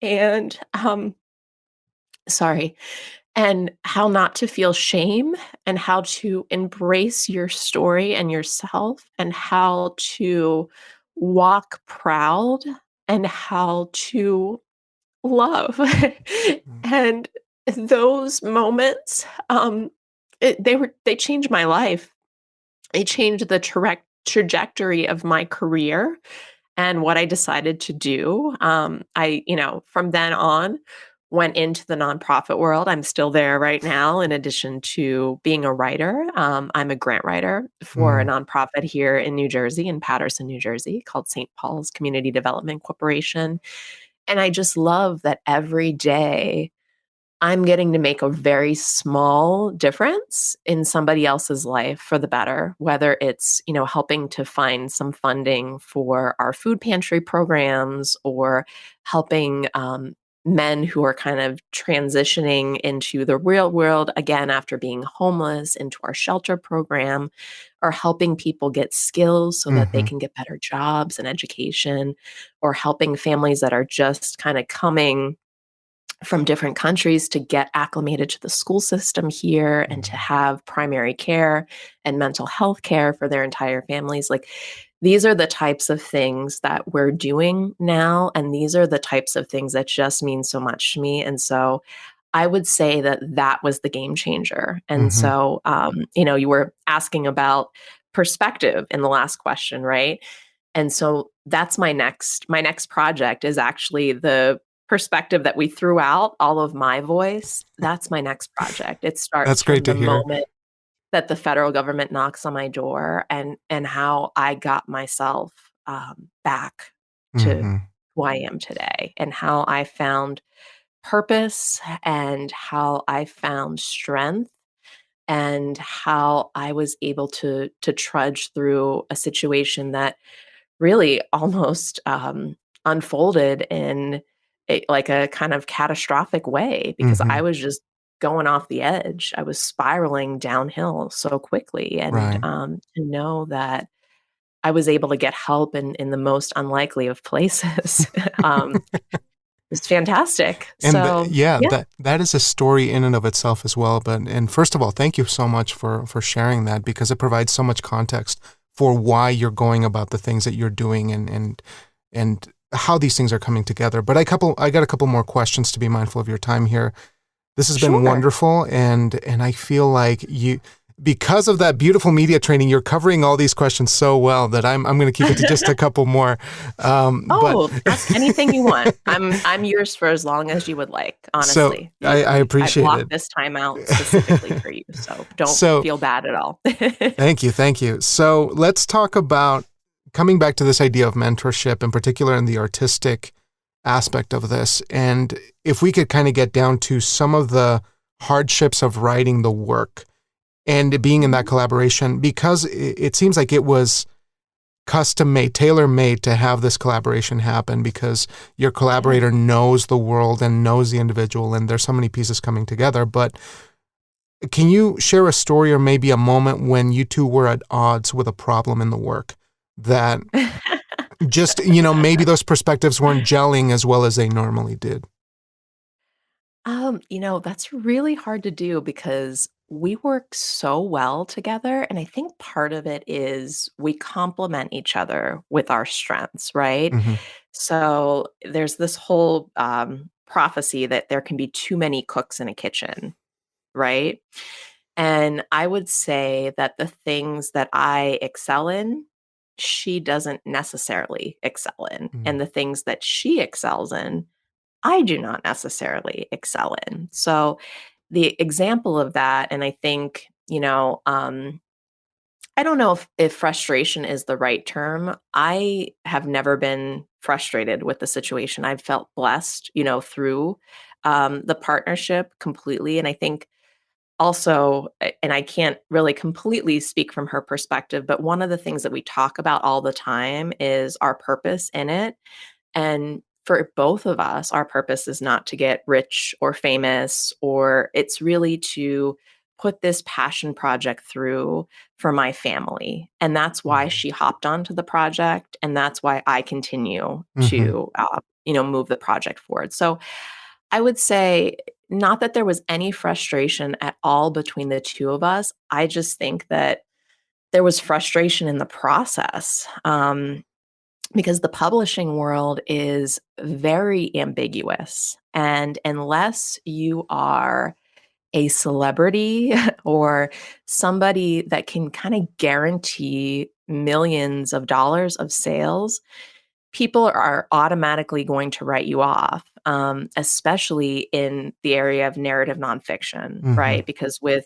and sorry, and how not to feel shame and how to embrace your story and yourself and how to walk proud and how to love. Mm. And those moments, they changed my life. They changed the trajectory of my career and what I decided to do. From then on, went into the nonprofit world. I'm still there right now, in addition to being a writer. I'm a grant writer for a Mm, nonprofit here in New Jersey, in Paterson, New Jersey, called St. Paul's Community Development Corporation. And I just love that every day I'm getting to make a very small difference in somebody else's life for the better, whether it's, helping to find some funding for our food pantry programs, or helping men who are kind of transitioning into the real world again after being homeless into our shelter program, or helping people get skills so that they hmm can get better jobs and education, or helping families that are just kind of coming from different countries to get acclimated to the school system here and to have primary care and mental health care for their entire families. Like, these are the types of things that we're doing now. And these are the types of things that just mean so much to me. And so I would say that that was the game changer. And hmm so, you were asking about perspective in the last question, right? And so that's my next project is actually the perspective that we threw out, all of my voice. That's my next project. It starts That's great from to the hear. moment that the federal government knocks on my door, and how I got myself back to hmm who I am today, and how I found purpose, and how I found strength, and how I was able to trudge through a situation that really almost unfolded in like a kind of catastrophic way, because I hmm was just going off the edge. I was spiraling downhill so quickly. And Right. to know that I was able to get help in the most unlikely of places is fantastic. And So, yeah, yeah, that is a story in and of itself as well. But and first of all, thank you so much for sharing that, because it provides so much context for why you're going about the things that you're doing, and how these things are coming together. But I got a couple more questions to be mindful of your time here. This has been sure. wonderful, and I feel like because of that beautiful media training, you're covering all these questions so well that I'm going to keep it to just a couple more. But Oh, ask anything you want. I'm yours for as long as you would like, so honestly. I I appreciate blocked it. this time out specifically for you, so don't So feel bad at all. thank you. So let's talk about coming back to this idea of mentorship, in particular in the artistic aspect of this, and if we could kind of get down to some of the hardships of writing the work and being in that Mhm. collaboration, because it seems like it was custom made, tailor made to have this collaboration happen, because your Yeah. collaborator knows the world and knows the individual, and there's so many pieces coming together. But can you share a story or maybe a moment when you two were at odds with a problem in the work that just, maybe those perspectives weren't gelling as well as they normally did? That's really hard to do because we work so well together. And I think part of it is we complement each other with our strengths, right? hmm So there's this whole prophecy that there can be too many cooks in a kitchen, right? And I would say that the things that I excel in, she doesn't necessarily excel in. And the things that she excels in, I do not necessarily excel in. So the example of that, and I think, I don't know if frustration is the right term. I have never been frustrated with the situation. I've felt blessed, through the partnership completely. And I think also, and I can't really completely speak from her perspective, but one of the things that we talk about all the time is our purpose in it. And for both of us, our purpose is not to get rich or famous, or it's really to put this passion project through for my family. And that's why she hopped onto the project. And that's why I continue hmm to, move the project forward. So I would say not that there was any frustration at all between the two of us. I just think that there was frustration in the process. Because the publishing world is very ambiguous. And unless you are a celebrity or somebody that can kind of guarantee millions of dollars of sales, people are automatically going to write you off, especially in the area of narrative nonfiction, Hmm. right? Because with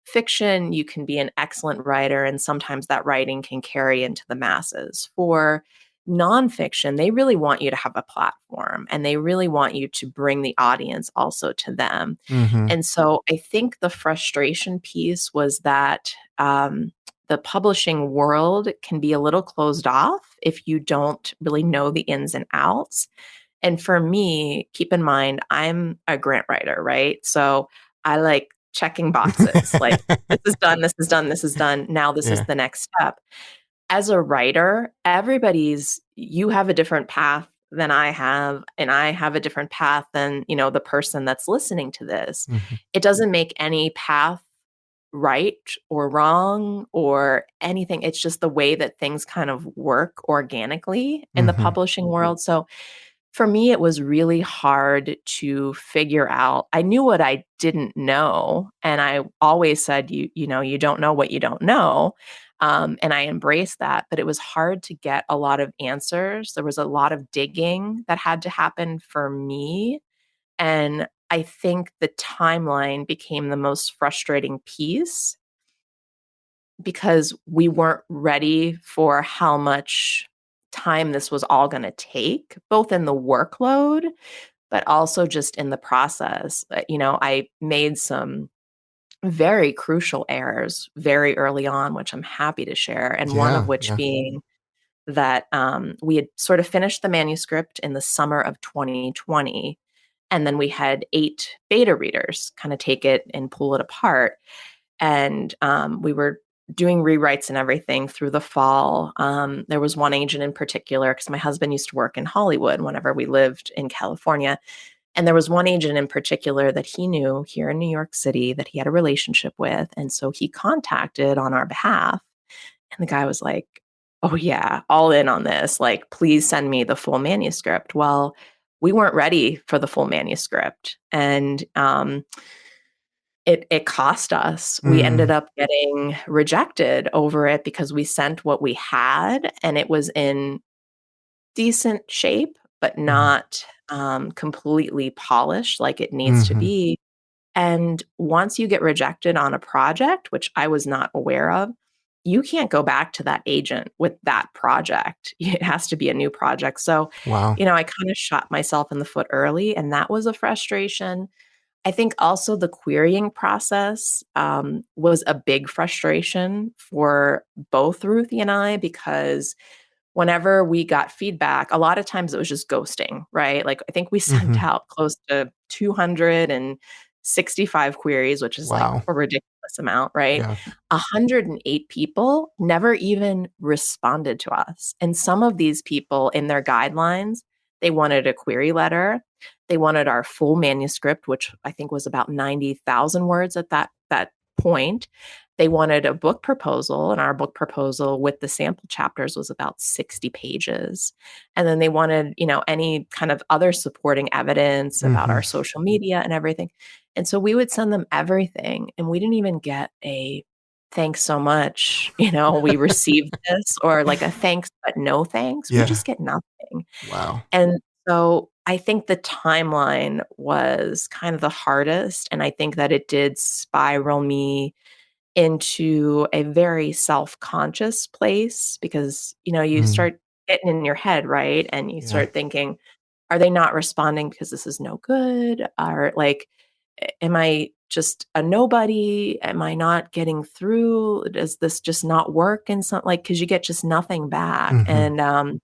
fiction, you can be an excellent writer, and sometimes that writing can carry into the masses. For nonfiction, they really want you to have a platform and they really want you to bring the audience also to them. Hmm. And so I think the frustration piece was that the publishing world can be a little closed off if you don't really know the ins and outs. And for me, keep in mind, I'm a grant writer, right? So I like checking boxes like, this is done, this is done, this is done. Now this is Yeah. the next step. As a writer, you have a different path than I have, and I have a different path than, the person that's listening to this. Hmm. It doesn't make any path right or wrong or anything. It's just the way that things kind of work organically in the Hmm. publishing world. So for me, it was really hard to figure out. I knew what I didn't know, and I always said, you don't know what you don't know. And I embraced that, but it was hard to get a lot of answers. There was a lot of digging that had to happen for me. And I think the timeline became the most frustrating piece because we weren't ready for how much time this was all going to take, both in the workload, but also just in the process. I made some very crucial errors very early on, which I'm happy to share. And one of Yeah. which Yeah. being that we had sort of finished the manuscript in the summer of 2020. And then we had 8 beta readers kind of take it and pull it apart. And we were doing rewrites and everything through the fall. There was one agent in particular, because my husband used to work in Hollywood whenever we lived in California. And there was one agent in particular that he knew here in New York City that he had a relationship with. And so he contacted on our behalf. And the guy was like, "Oh, yeah, all in on this. Like, please send me the full manuscript." Well, we weren't ready for the full manuscript. And it cost us. We ended Mm. up getting rejected over it because we sent what we had and it was in decent shape, but Mm. not completely polished like it needs to Hmm. be. And once you get rejected on a project, which I was not aware of, you can't go back to that agent with that project. It has to be a new project. So, Wow. I kind of shot myself in the foot early, and that was a frustration. I think also the querying process was a big frustration for both Ruthie and I because whenever we got feedback, a lot of times it was just ghosting, right? Like I think we sent Hmm. out close to 265 queries, which is like Wow. a ridiculous amount, right? Yeah. 108 people never even responded to us. And some of these people in their guidelines, they wanted a query letter. They wanted our full manuscript, which I think was about 90,000 words at that point. They wanted a book proposal, and our book proposal with the sample chapters was about 60 pages. And then they wanted, any kind of other supporting evidence about Hmm. our social media and everything. And so we would send them everything, and we didn't even get a thanks so much, we received this, or like a thanks but no thanks. We Yeah. just get nothing. Wow. And so I think the timeline was kind of the hardest, and I think that it did spiral me into a very self-conscious place because, you Mm. start getting in your head, right? And you Yeah. start thinking, are they not responding because this is no good? Or like, am I just a nobody? Am I not getting through? Does this just not work? And some like, because you get just nothing back. Hmm. And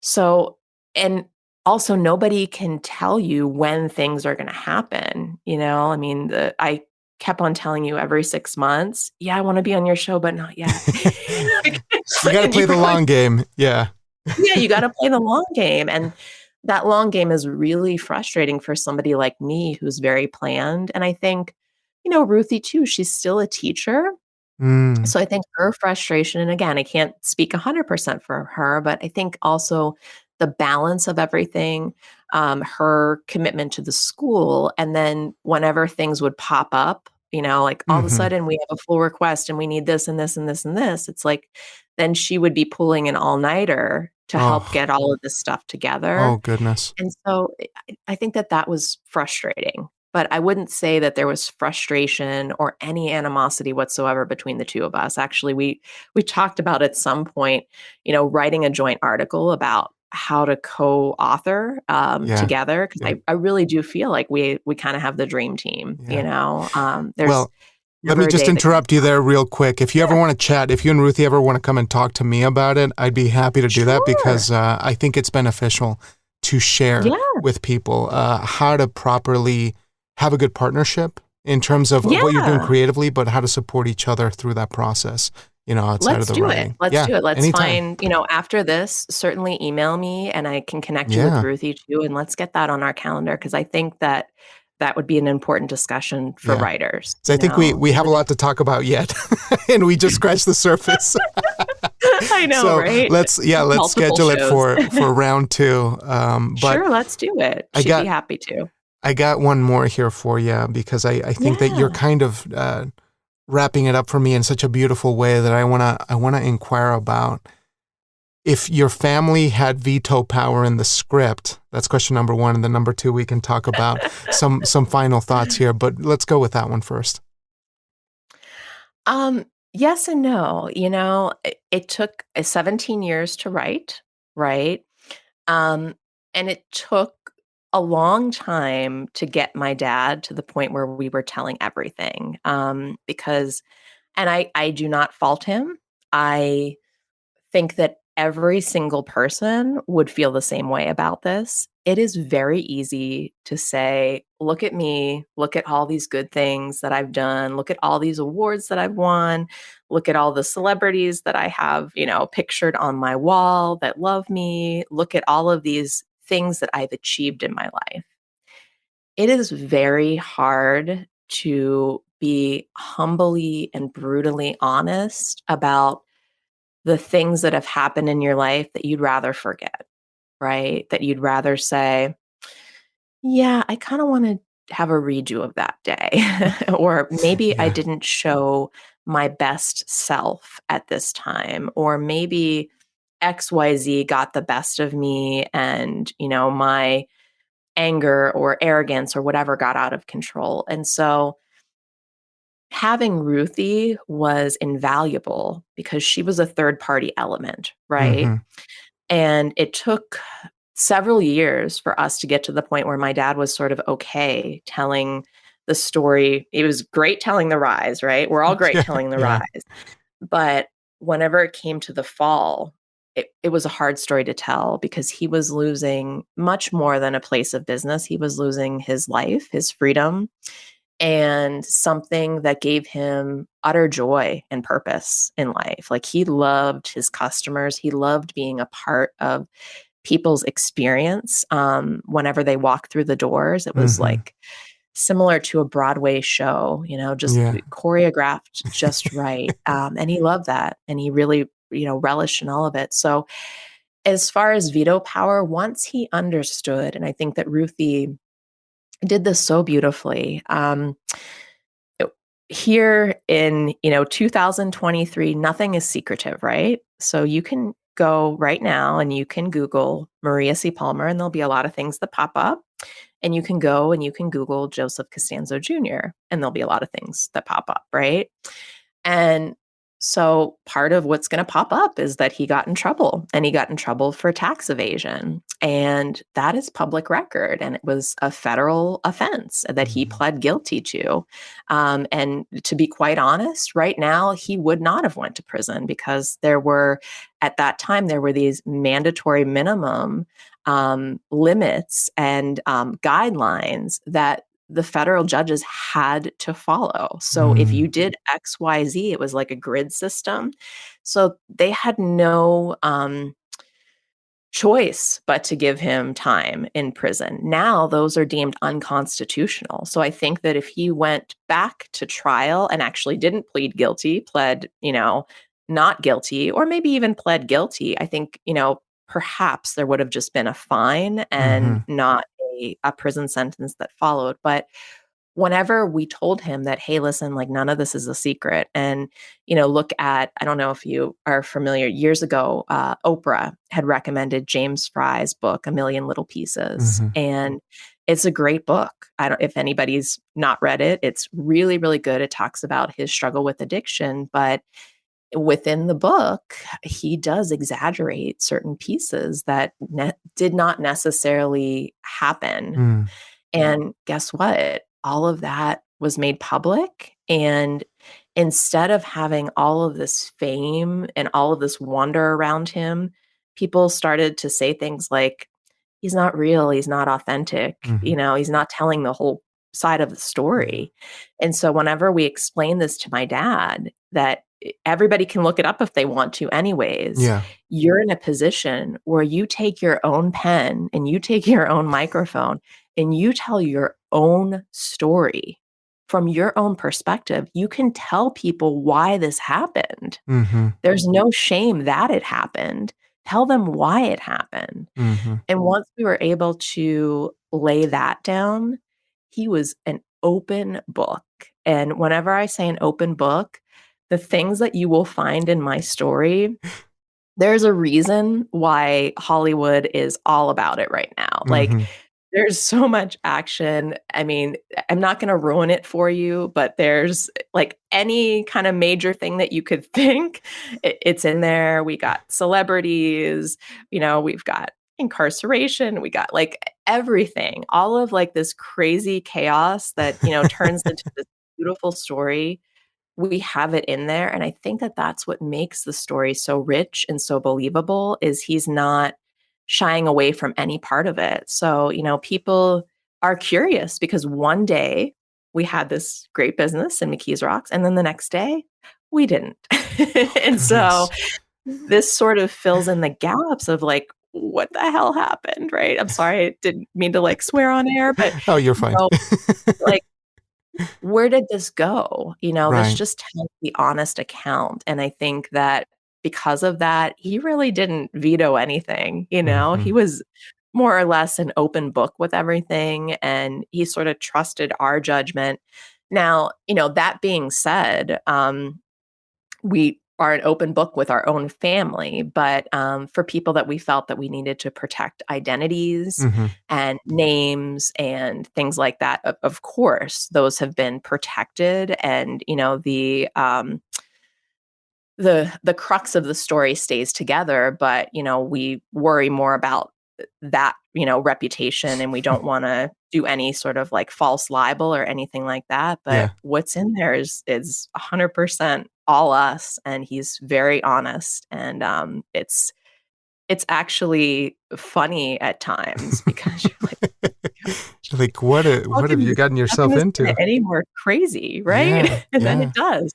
so, and also nobody can tell you when things are going to happen. I mean, I kept on telling you every 6 months, yeah, I want to be on your show, but not yet. You got to And you play the probably, long game. Yeah. yeah, you got to play the long game. And that long game is really frustrating for somebody like me who's very planned. And I think, Ruthie too, she's still a teacher. Mm. So I think her frustration, and again, I can't speak 100% for her, but I think also the balance of everything, her commitment to the school, and then whenever things would pop up like all of a Mm-hmm. sudden we have a full request and we need this and this and this and this. It's like, then she would be pulling an all-nighter to help Oh, get all of this stuff together. oh goodness. And so I think that that was frustrating, but I wouldn't say that there was frustration or any animosity whatsoever between the two of us. Actually, we talked about at some point, writing a joint article about how to co-author Yeah. together, because Yeah. I really do feel like we kind of have the dream team. Yeah. There's Well, let never me a just day that goes interrupt you by. there real quick. If you ever Yeah, want to chat, if you and Ruthie ever want to come and talk to me about it, I'd be happy to do that sure. because I think it's beneficial to share Yeah, with people how to properly have a good partnership in terms of what you're doing yeah. creatively, but how to support each other through that process, outside of Let's the do it. writing. Let's Yeah, do it. Let's anytime. find, after this, certainly email me and I can connect you with Yeah, Ruthie too. And let's get that on our calendar because I think that that would be an important discussion for yeah. writers, So I think we have a even if lot to talk about yet, and we just scratched the surface. I know, So right? let's Multiple schedule it shows. for round two. But Sure, let's do it. I She'd got be happy to. I got one more here for you because I think that you're Yeah. kind of wrapping it up for me in such a beautiful way that I wanna inquire about if your family had veto power in the script. That's question number one, and then number two we can talk about some final thoughts here. But let's go with that one first. Yes and no. It took 17 years to write, right? Um, and it took a long time to get my dad to the point where we were telling everything. Because and I do not fault him. I think that every single person would feel the same way about this. It is very easy to say, look at me, look at all these good things that I've done, look at all these awards that I've won, look at all the celebrities that I have, pictured on my wall that love me, look at all of these things that I've achieved in my life. It is very hard to be humbly and brutally honest about the things that have happened in your life that you'd rather forget, right? That you'd rather say, yeah, I kind of want to have a redo of that day. Or maybe I Yeah. didn't show my best self at this time. Or maybe XYZ got the best of me and, my anger or arrogance or whatever got out of control. And so having Ruthie was invaluable because she was a third party element, right? Mm-hmm. And it took several years for us to get to the point where my dad was sort of okay telling the story. It was great telling the rise, right? We're all great Yeah. telling the Yeah. rise. But whenever it came to the fall, it was a hard story to tell because he was losing much more than a place of business. He was losing his life, his freedom, and something that gave him utter joy and purpose in life. Like he loved his customers, he loved being a part of people's experience whenever they walk through the doors. It was Mm-hmm. like similar to a Broadway show, just Yeah. choreographed just right. And he loved that. And he really, relished in all of it. So, as far as veto power, once he understood, and I think that Ruthie did this so beautifully. Here in 2023, nothing is secretive, right? So you can go right now and you can Google Maria C. Palmer, and there'll be a lot of things that pop up. And you can go and you can Google Joseph Costanzo Jr., and there'll be a lot of things that pop up, right? And so part of what's going to pop up is that he got in trouble, and he got in trouble for tax evasion. And that is public record. And it was a federal offense that he Mm-hmm. pled guilty to. And to be quite honest, right now, he would not have went to prison because at that time, there were these mandatory minimum limits and guidelines that the federal judges had to follow. So if Mm. you did XYZ, it was like a grid system. So they had no choice but to give him time in prison. Now those are deemed unconstitutional. So I think that if he went back to trial and actually didn't plead guilty, pled, not guilty, or maybe even pled guilty, I think, perhaps there would have just been a fine and Mhm. not a prison sentence that followed. But whenever we told him that, hey, listen, like none of this is a secret. And, look at, I don't know if you are familiar, years ago, Oprah had recommended James Fry's book, A Million Little Pieces. Hmm. And it's a great book. I don't, if anybody's not read it, it's really, really good. It talks about his struggle with addiction, but within the book, he does exaggerate certain pieces that did not necessarily happen. Mm. And guess what? All of that was made public. And instead of having all of this fame and all of this wonder around him, people started to say things like, he's not real, he's not authentic, Hmm. he's not telling the whole side of the Yeah. story. And so whenever we explain this to my dad, that everybody can look it up if they want to anyways, Yeah. you're in a position where you take your own pen and you take your own microphone and you tell your own story from your own perspective. You can tell people why this happened. Hmm. There's no shame that it happened. Tell them why it happened. Hmm. And once we were able to lay that down, he was an open book. And whenever I say an open book, the things that you will find in my story, there's a reason why Hollywood is all about it right now. Like, Hmm. there's so much action. I mean, I'm not gonna ruin it for you, but there's, like, any kind of major thing that you could think, it's in there. We got celebrities, we've got incarceration, we got, like, everything. All of, like, this crazy chaos that, turns into this beautiful story. We have it in there, and I think that that's what makes the story so rich and so believable, is he's not shying away from any part of it. So, people are curious because one day we had this great business in McKees Rocks, and then the next day we didn't. And so Goodness. this sort of fills in the gaps of like, what the hell happened, right? I'm sorry, I didn't mean to like swear on air, but Oh, you're you fine. know, like, where did this go? This Right. just tells the honest account. And I think that because of that, he really didn't veto anything. He Hmm. was more or less an open book with everything, and he sort of trusted our judgment. Now, that being said, we are an open book with our own family, but for people that we felt that we needed to protect identities Hmm. and names and things like that, of course, those have been protected. And the crux of the story stays together, but we worry more about that reputation, and we don't want to do any sort of like false libel or anything like that. But Yeah. what's in there is 100% all us, and he's very honest. And it's actually funny at times because you're like, Like, how what have you gotten can yourself this get into? any more crazy, right? Yeah, And then it yeah. does.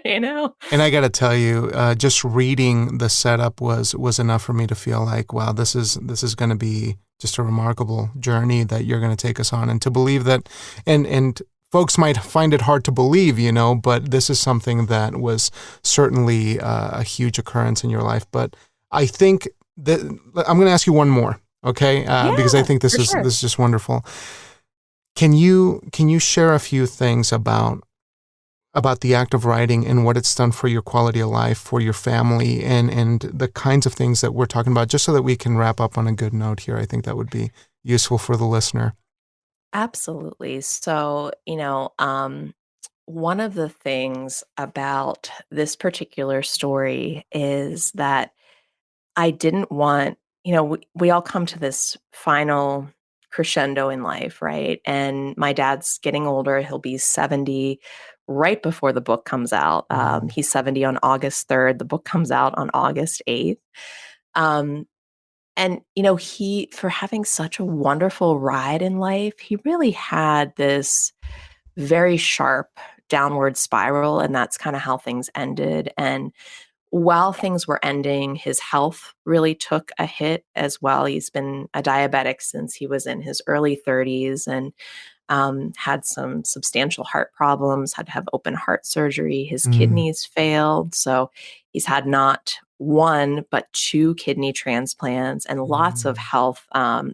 you know And I got to tell you, just reading the setup was enough for me to feel like, wow, this is going to be just a remarkable journey that you're going to take us on, and to believe that, and folks might find it hard to believe, but this is something that was certainly a huge occurrence in your life. But I think that I'm going to ask you one more, okay? Because I Yeah, think for sure. this is just wonderful. Can you share a few things about the act of writing and what it's done for your quality of life, for your family, and the kinds of things that we're talking about, just so that we can wrap up on a good note here? I think that would be useful for the listener. Absolutely. So, one of the things about this particular story is that I didn't want, we all come to this final crescendo in life, right? And my dad's getting older. He'll be 70 right before the book comes out. Mm. He's 70 on August 3rd. The book comes out on August 8th. Um, and, he, for having such a wonderful ride in life, he really had this very sharp downward spiral. And that's kind of how things ended. And while things were ending, his health really took a hit as well. He's been a diabetic since he was in his early 30s, and had some substantial heart problems, had to have open heart surgery. His Mm. kidneys failed. So he's had not one, but two kidney transplants and lots of Mm. health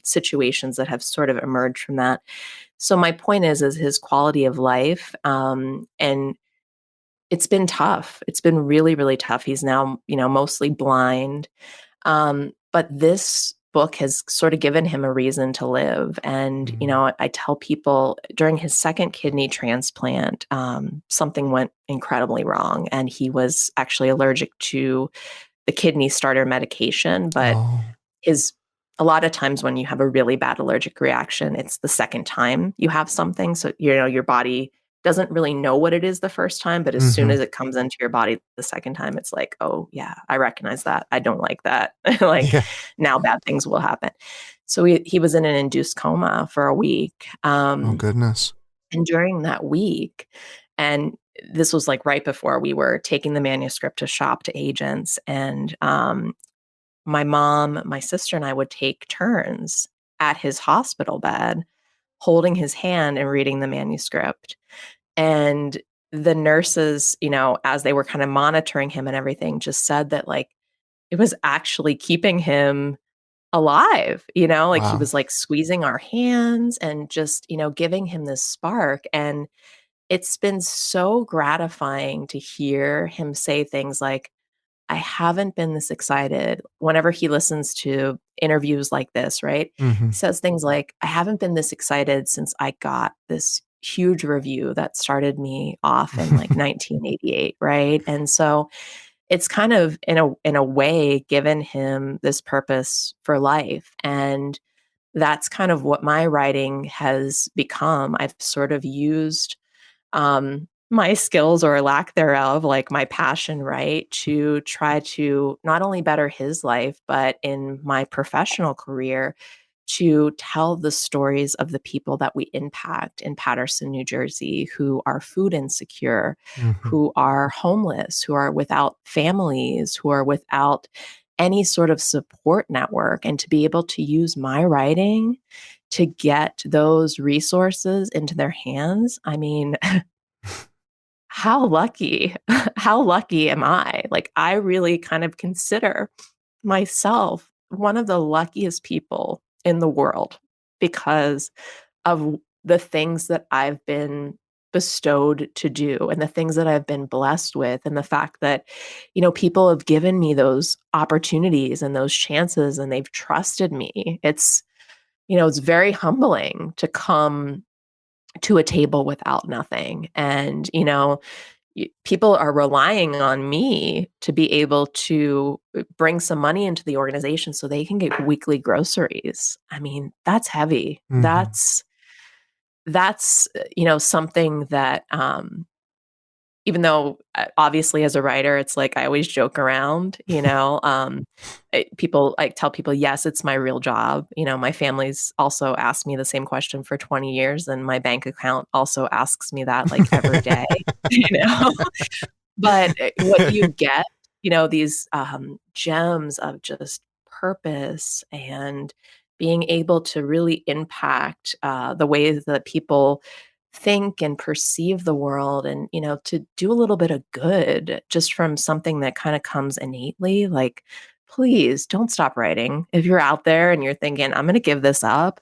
situations that have sort of emerged from that. So my point is his quality of life, and it's been tough. It's been really, really tough. He's now, mostly blind. But this book has sort of given him a reason to live. And, Mm. I tell people during his second kidney transplant, something went incredibly wrong. And he was actually allergic to the kidney starter medication. But Oh. his a lot of times when you have a really bad allergic reaction, it's the second time you have something. So, your body doesn't really know what it is the first time, but as soon Mm-hmm. as it comes into your body the second time, it's like, oh, yeah, I recognize that. I don't like that. Like Yeah. now bad things will happen. So he was in an induced coma for a week. Oh, goodness. And during that week, and this was like right before we were taking the manuscript to shop to agents, and my mom, my sister, and I would take turns at his hospital bed, holding his hand and reading the manuscript. And the nurses, as they were kind of monitoring him and everything, just said that like it was actually keeping him alive, like he Wow. was like squeezing our hands and just, giving him this spark. And it's been so gratifying to hear him say things like, I haven't been this excited whenever he listens to interviews like this, right? Mm-hmm. He says things like, I haven't been this excited since I got this huge review that started me off in like 1988, right? And so it's kind of in a way given him this purpose for life. And that's kind of what my writing has become. I've sort of used my skills or lack thereof, like my passion, right, to try to not only better his life, but in my professional career, to tell the stories of the people that we impact in Paterson, New Jersey, who are food insecure, Mm-hmm. who are homeless, who are without families, who are without any sort of support network, and to be able to use my writing to get those resources into their hands. I mean, how lucky, how lucky am I? Like, I really kind of consider myself one of the luckiest people in the world because of the things that I've been bestowed to do and the things that I've been blessed with, and the fact that, people have given me those opportunities and those chances and they've trusted me. It's very humbling to come to a table without nothing. And, people are relying on me to be able to bring some money into the organization so they can get weekly groceries. I mean, that's heavy. Mm-hmm. That's something that, even though obviously as a writer, it's like I always joke around, I tell people, yes, it's my real job. My family's also asked me the same question for 20 years, and my bank account also asks me that like every day, you know? But what you get, these gems of just purpose and being able to really impact the ways that people think and perceive the world, and to do a little bit of good just from something that kind of comes innately. Like, please don't stop writing. If you're out there and you're thinking, I'm going to give this up,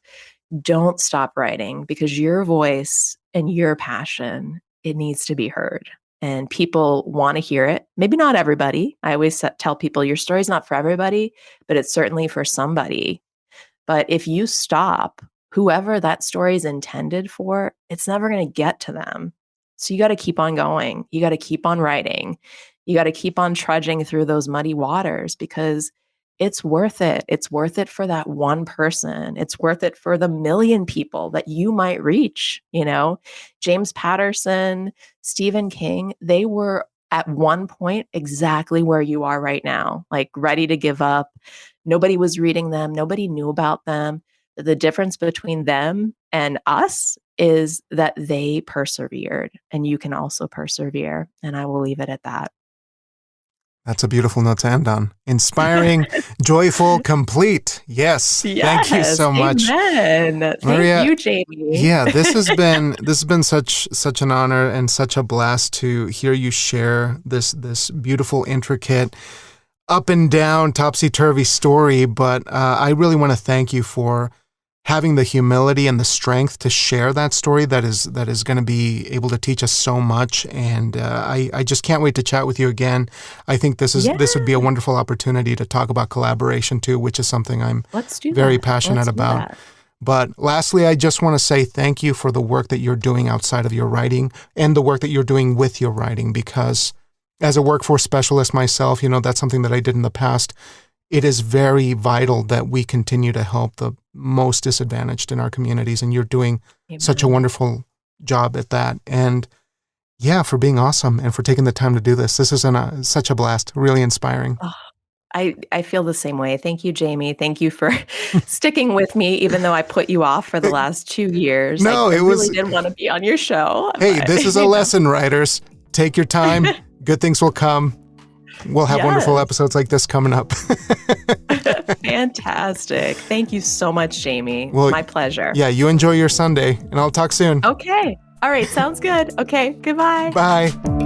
don't stop writing, because your voice and your passion, it needs to be heard. And people want to hear it. Maybe not everybody. I always tell people your story's not for everybody, but it's certainly for somebody. But if you stop, whoever that story is intended for, it's never going to get to them. So you got to keep on going. You got to keep on writing. You got to keep on trudging through those muddy waters, because it's worth it. It's worth it for that one person. It's worth it for the million people that you might reach. James Patterson, Stephen King, they were at one point exactly where you are right now, like ready to give up. Nobody was reading them. Nobody knew about them. The difference between them and us is that they persevered, and you can also persevere. And I will leave it at that. That's a beautiful note to end on. Inspiring, joyful, complete. Yes. Thank you Yes. so much, Amen. Maria. Thank you, Jamie. Yeah, this has been such an honor and such a blast to hear you share this beautiful, intricate, up and down, topsy-turvy story, but I really want to thank you for having the humility and the strength to share that story that is going to be able to teach us so much. And I just can't wait to chat with you again. I think this would be a wonderful opportunity to talk about collaboration too, which is something I'm very passionate about. But lastly, I just want to say thank you for the work that you're doing outside of your writing and the work that you're doing with your writing, because as a workforce specialist myself, that's something that I did in the past. It is very vital that we continue to help the most disadvantaged in our communities, and you're doing such a wonderful job at that. And yeah, for being awesome and for taking the time to do this. This is such a blast, really inspiring. Oh, I feel the same way. Thank you, Jamie. Thank you for sticking with me, even though I put you off for the last 2 years. No, I really didn't want to be on your show. Hey, this is a lesson, writers. Take your time. Good things will come. We'll have wonderful episodes like this coming up. Fantastic. Thank you so much, Jamie. Well, my pleasure. Yeah, you enjoy your Sunday, and I'll talk soon. Okay. All right. Sounds good. Okay. Goodbye. Bye.